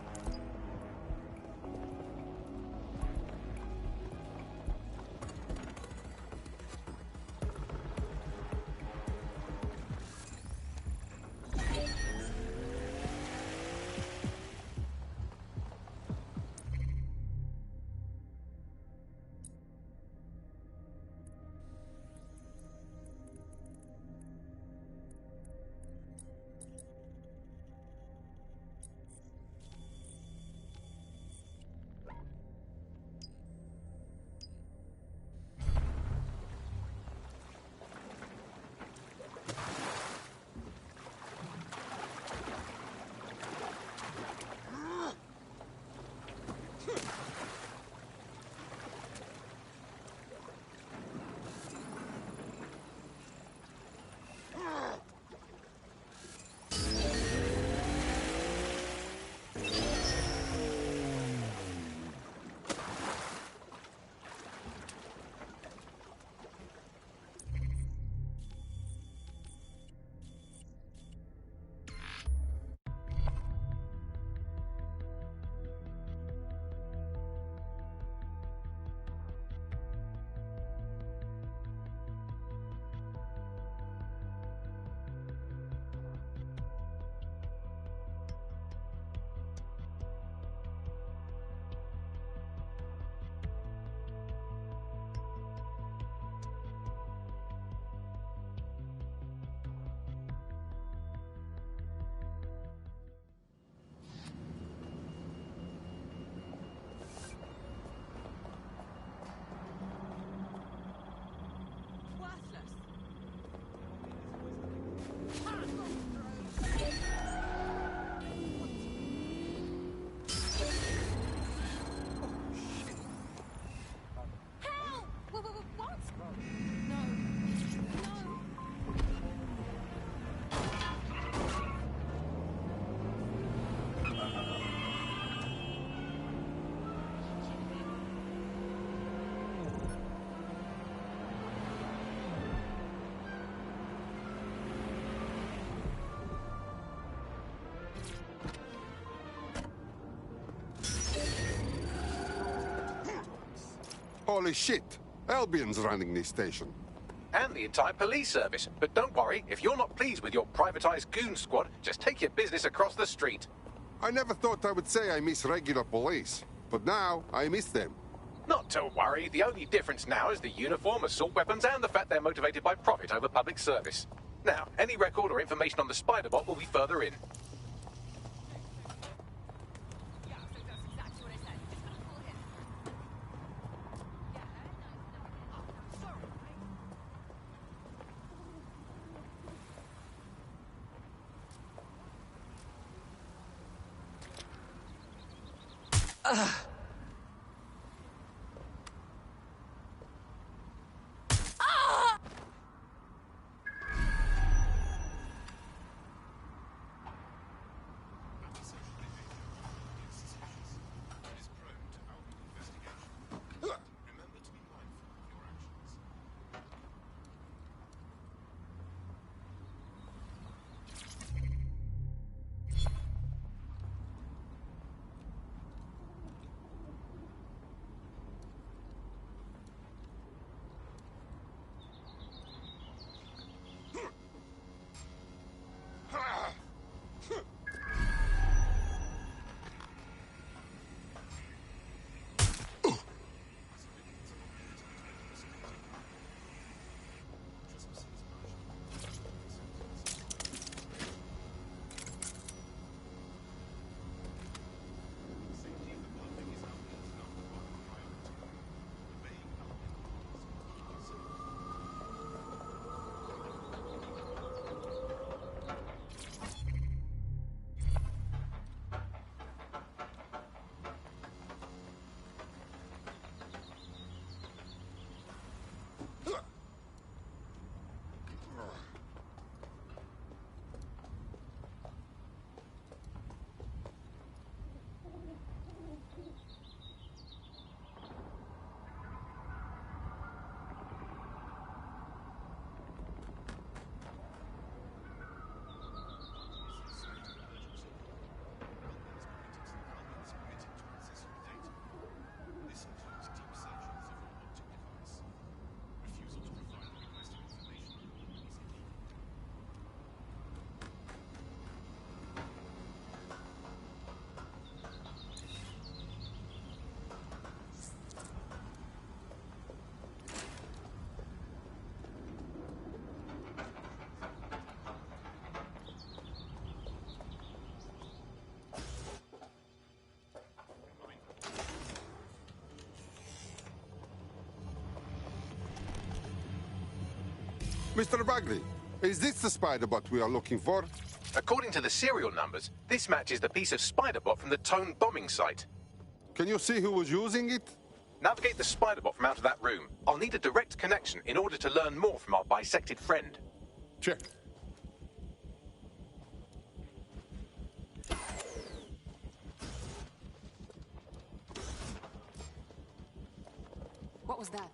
Holy shit! Albion's running this station. And the entire police service. But don't worry, if you're not pleased with your privatised goon squad, just take your business across the street. I never thought I would say I miss regular police, but now I miss them. Not to worry, the only difference now is the uniform, assault weapons, and the fact they're motivated by profit over public service. Now, any record or information on the Spiderbot will be further in. Mr. Bagley, is this the spider bot we are looking for? According to the serial numbers, this matches the piece of spider bot from the Tone bombing site. Can you see who was using it? Navigate the spider bot from out of that room. I'll need a direct connection in order to learn more from our bisected friend. Check. What was that?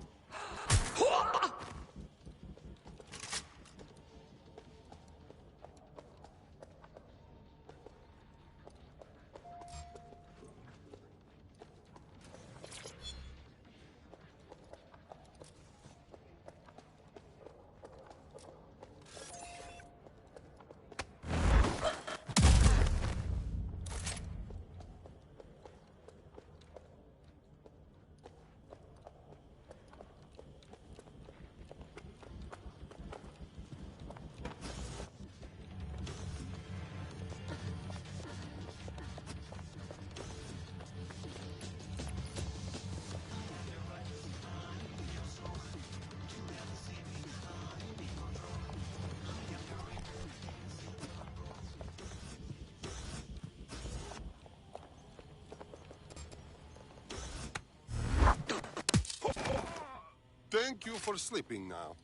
Thank you for sleeping now.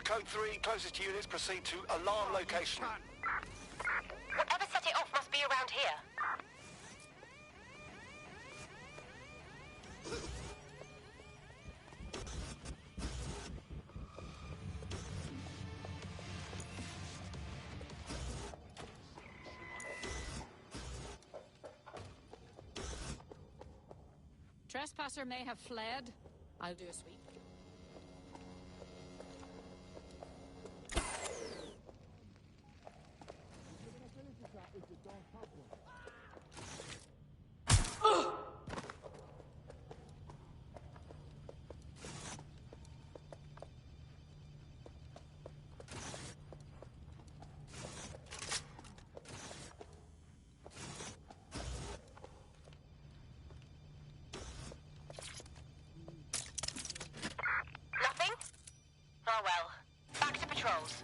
Code 3, closest units proceed to alarm location. Whatever set it off must be around here. Trespasser may have fled. I'll do a sweep. Nothing? Oh well. Back to patrols.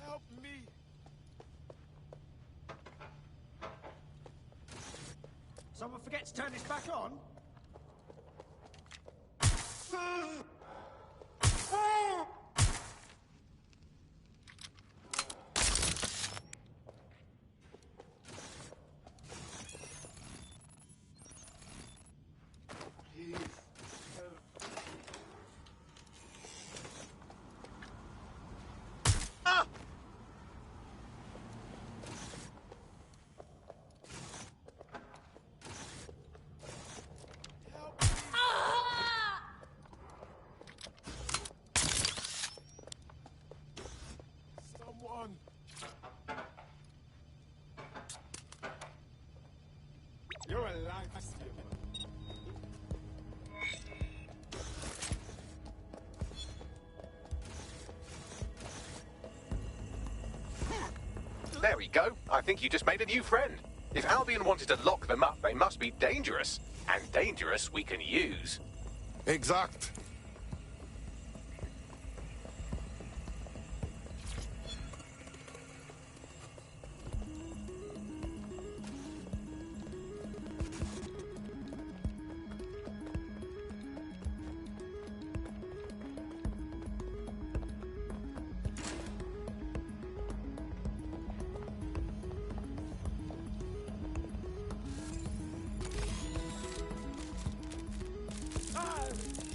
Help me! Someone forget to turn this back on? Someone! You're alive, I see you. There we go. I think you just made a new friend. If Albion wanted to lock them up, they must be dangerous. And dangerous we can use. Exact.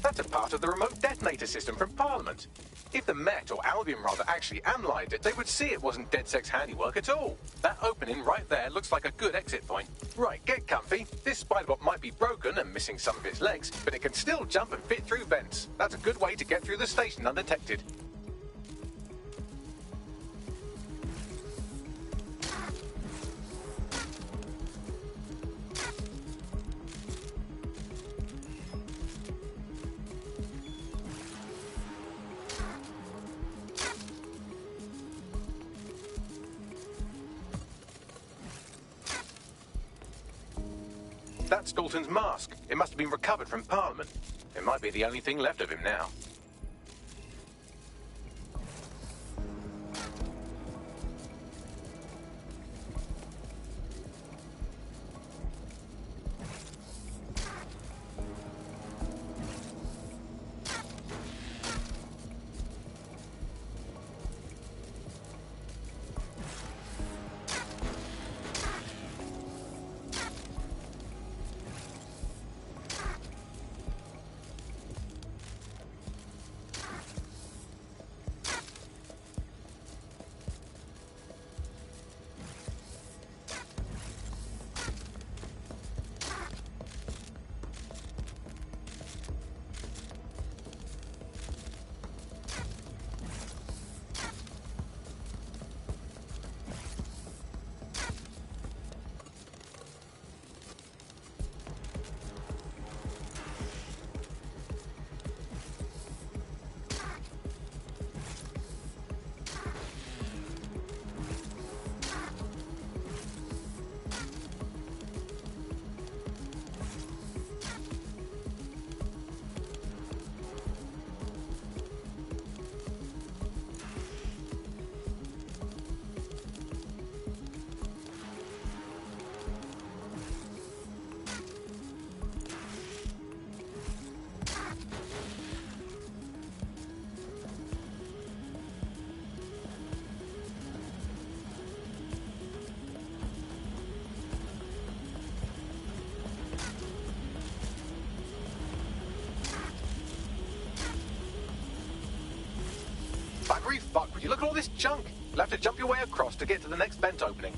That's a part of the remote detonator system from Parliament. If the Met, or Albion rather, actually analysed it, they would see it wasn't DedSec's handiwork at all. That opening right there looks like a good exit point. Right, get comfy. This spiderbot might be broken and missing some of its legs, but it can still jump and fit through vents. That's a good way to get through the station undetected. That's Dalton's mask. It must have been recovered from Parliament. It might be the only thing left of him now. Buggery, look at all this junk. You'll have to jump your way across to get to the next vent opening.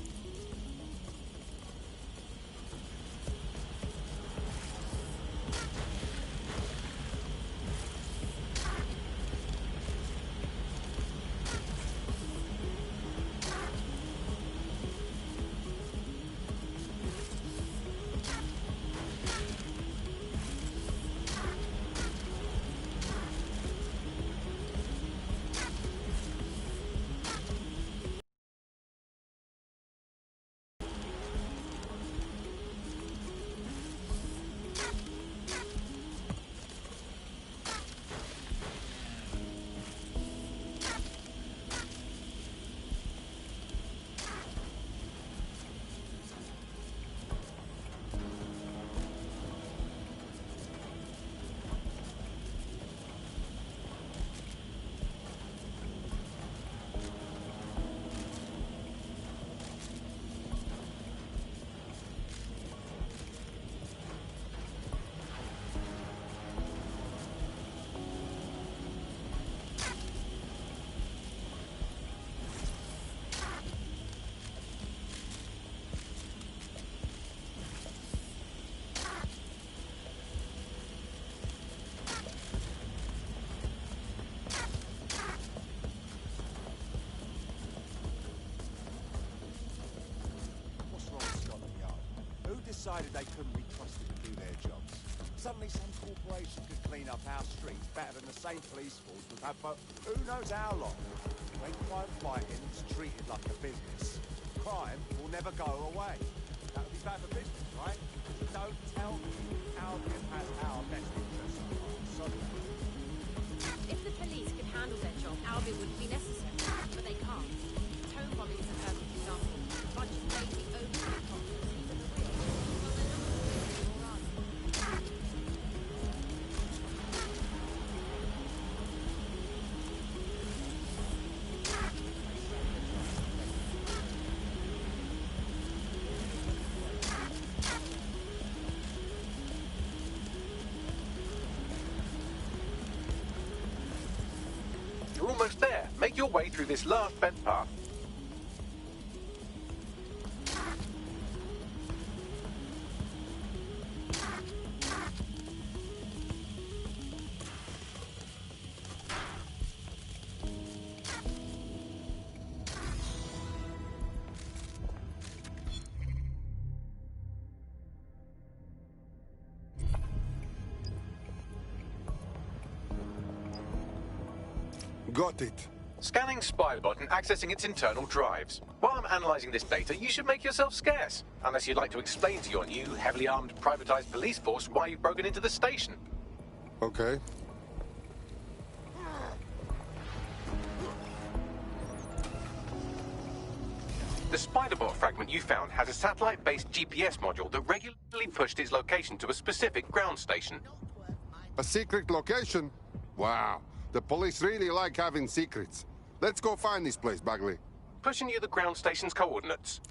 Decided they couldn't be trusted to do their jobs. Suddenly some corporation could clean up our streets better than the same police force would have for who knows how long. When crime fighting is treated like a business, crime will never go away. That would be bad for business, right? Don't tell me Albion has our best interests at heart. Sorry. If the police could handle their job, Albion wouldn't be necessary. But they can't. Tone bombing is a perfect example. A bunch of lazy, overpaid cops. You're almost there. Make your way through this last vent path. Got it. Scanning Spiderbot and accessing its internal drives. While I'm analysing this data, you should make yourself scarce. Unless you'd like to explain to your new, heavily armed, privatised police force why you've broken into the station. Okay. The Spiderbot fragment you found has a satellite-based GPS module that regularly pushed its location to a specific ground station. A secret location? Wow. The police really like having secrets. Let's go find this place, Bagley. Pushing you the ground station's coordinates.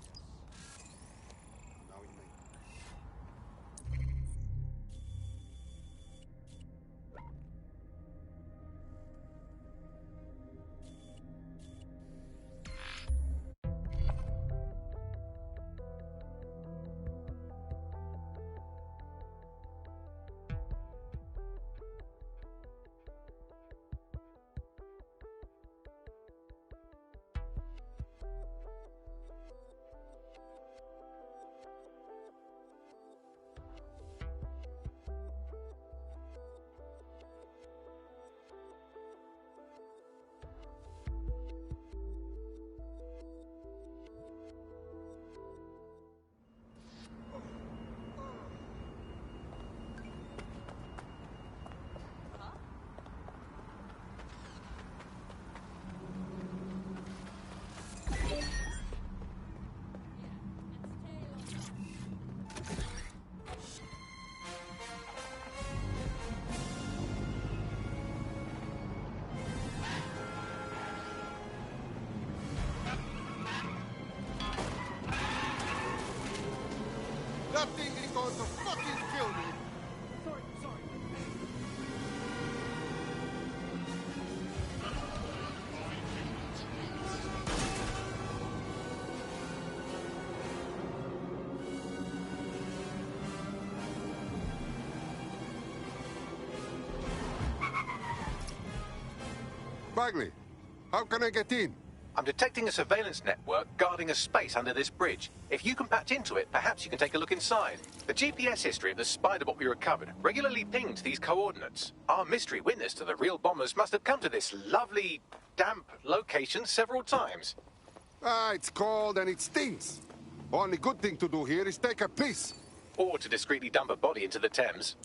That thing is going to fucking kill me! Sorry. Bagley, how can I get in? I'm detecting a surveillance network guarding a space under this bridge. If you can patch into it, perhaps you can take a look inside. The GPS history of the Spiderbot we recovered regularly pinged these coordinates. Our mystery witness to the real bombers must have come to this lovely, damp location several times. Ah, it's cold and it stinks. Only good thing to do here is take a piss. Or to discreetly dump a body into the Thames.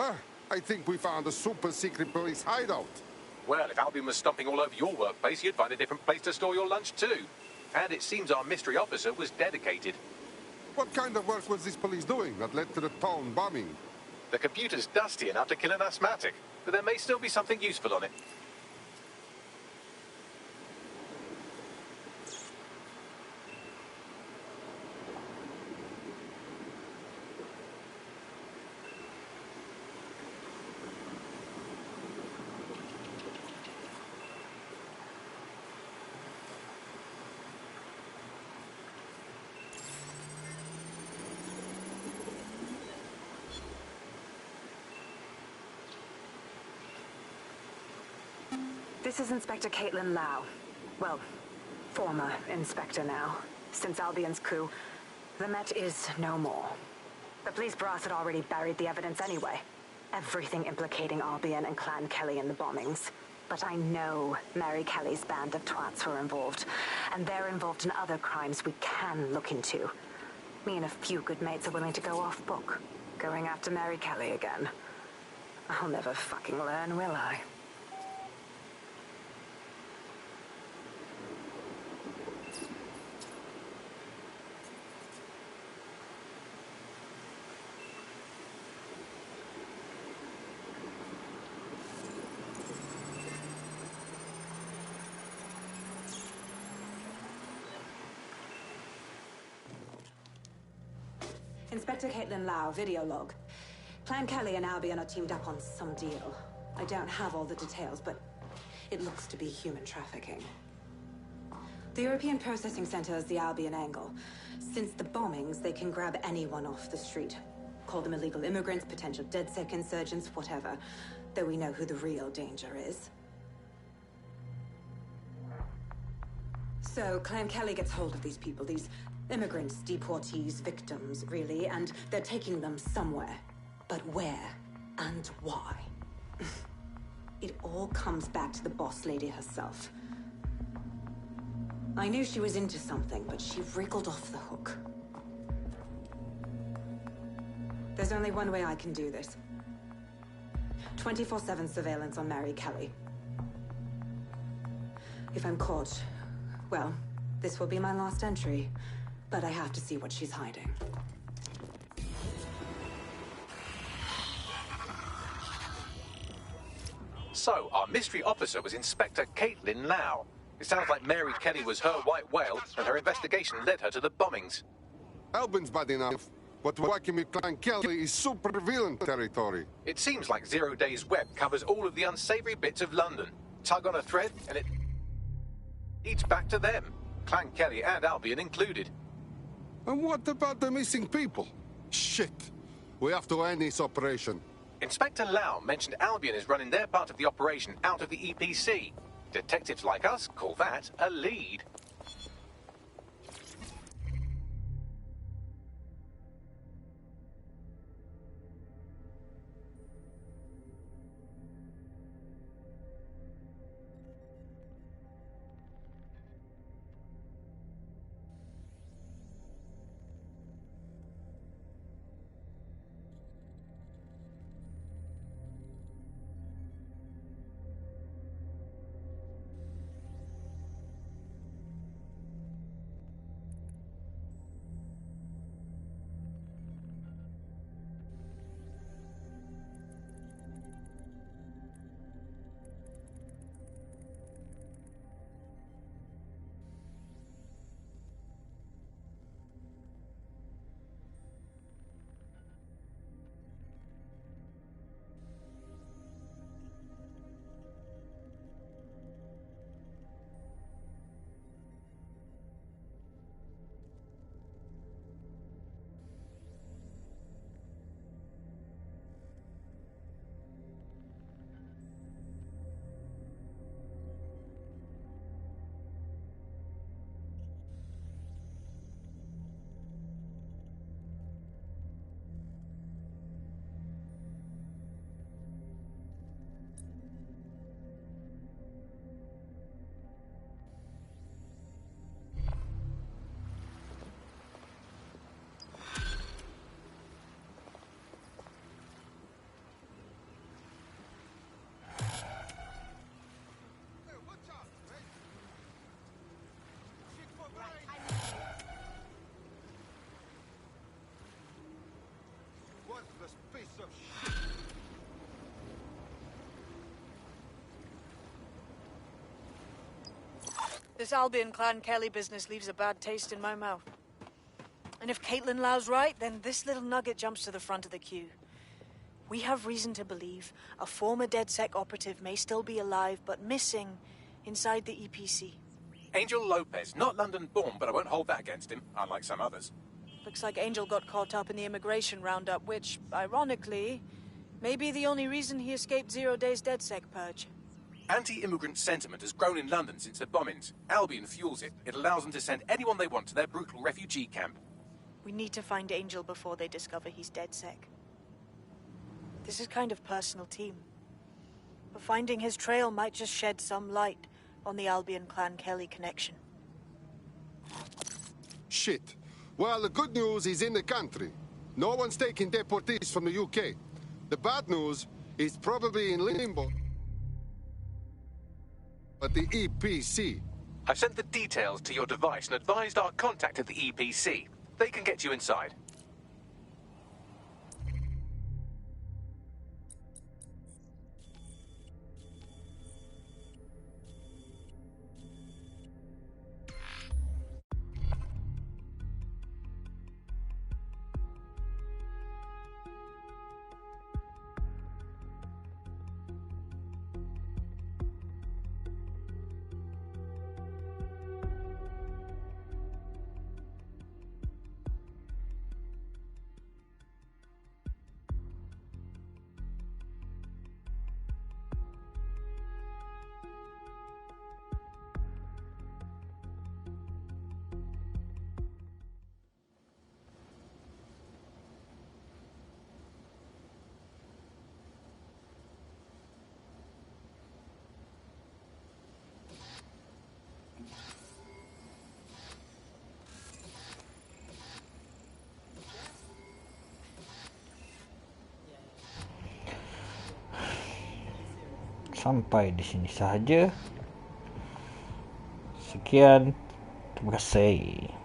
Ah, I think we found a super secret police hideout. Well, if Albion was stomping all over your workplace, you'd find a different place to store your lunch too. And it seems our mystery officer was dedicated. What kind of work was this police doing that led to the town bombing? The computer's dusty enough to kill an asthmatic, but there may still be something useful on it. This is Inspector Caitlin Lau. Well, former inspector now. Since Albion's coup, the Met is no more. The police brass had already buried the evidence anyway. Everything implicating Albion and Clan Kelly in the bombings. But I know Mary Kelly's band of twats were involved, and they're involved in other crimes we can look into. Me and a few good mates are willing to go off book, going after Mary Kelly again. I'll never fucking learn, will I? Inspector Caitlin Lau, video log. Clan Kelly and Albion are teamed up on some deal. I don't have all the details, but it looks to be human trafficking. The European Processing Center is the Albion angle. Since the bombings, they can grab anyone off the street. Call them illegal immigrants, potential DedSec insurgents, whatever. Though we know who the real danger is. So, Clan Kelly gets hold of these people, these immigrants, deportees, victims, really, and they're taking them somewhere. But where and why? It all comes back to the boss lady herself. I knew she was into something, but she wriggled off the hook. There's only one way I can do this. 24/7 surveillance on Mary Kelly. If I'm caught, well, this will be my last entry. But I have to see what she's hiding. So, our mystery officer was Inspector Caitlin Lau. It sounds like Mary Kelly was her white whale, and her investigation led her to the bombings. Albion's bad enough, but working with Clan Kelly is super villain territory. It seems like 0 Days Web covers all of the unsavory bits of London. Tug on a thread, and it leads back to them. Clan Kelly and Albion included. And what about the missing people? Shit. We have to end this operation. Inspector Lau mentioned Albion is running their part of the operation out of the EPC. Detectives like us call that a lead. Worthless piece of shit. This Albion Clan Kelly business leaves a bad taste in my mouth. And if Caitlin Lau's right, then this little nugget jumps to the front of the queue. We have reason to believe a former DedSec operative may still be alive, but missing inside the EPC. Angel Lopez, not London-born, but I won't hold that against him, unlike some others. Looks like Angel got caught up in the immigration roundup, which, ironically, may be the only reason he escaped 0 Days DedSec purge. Anti-immigrant sentiment has grown in London since the bombings. Albion fuels it. It allows them to send anyone they want to their brutal refugee camp. We need to find Angel before they discover he's DedSec. This is kind of personal team. But finding his trail might just shed some light on the Albion Clan Kelly connection. Shit. Well, the good news is in the country. No one's taking deportees from the UK. The bad news is probably in limbo at the EPC. I've sent the details to your device and advised our contact at the EPC. They can get you inside. sampai di sini sahaja. Sekian, terima kasih.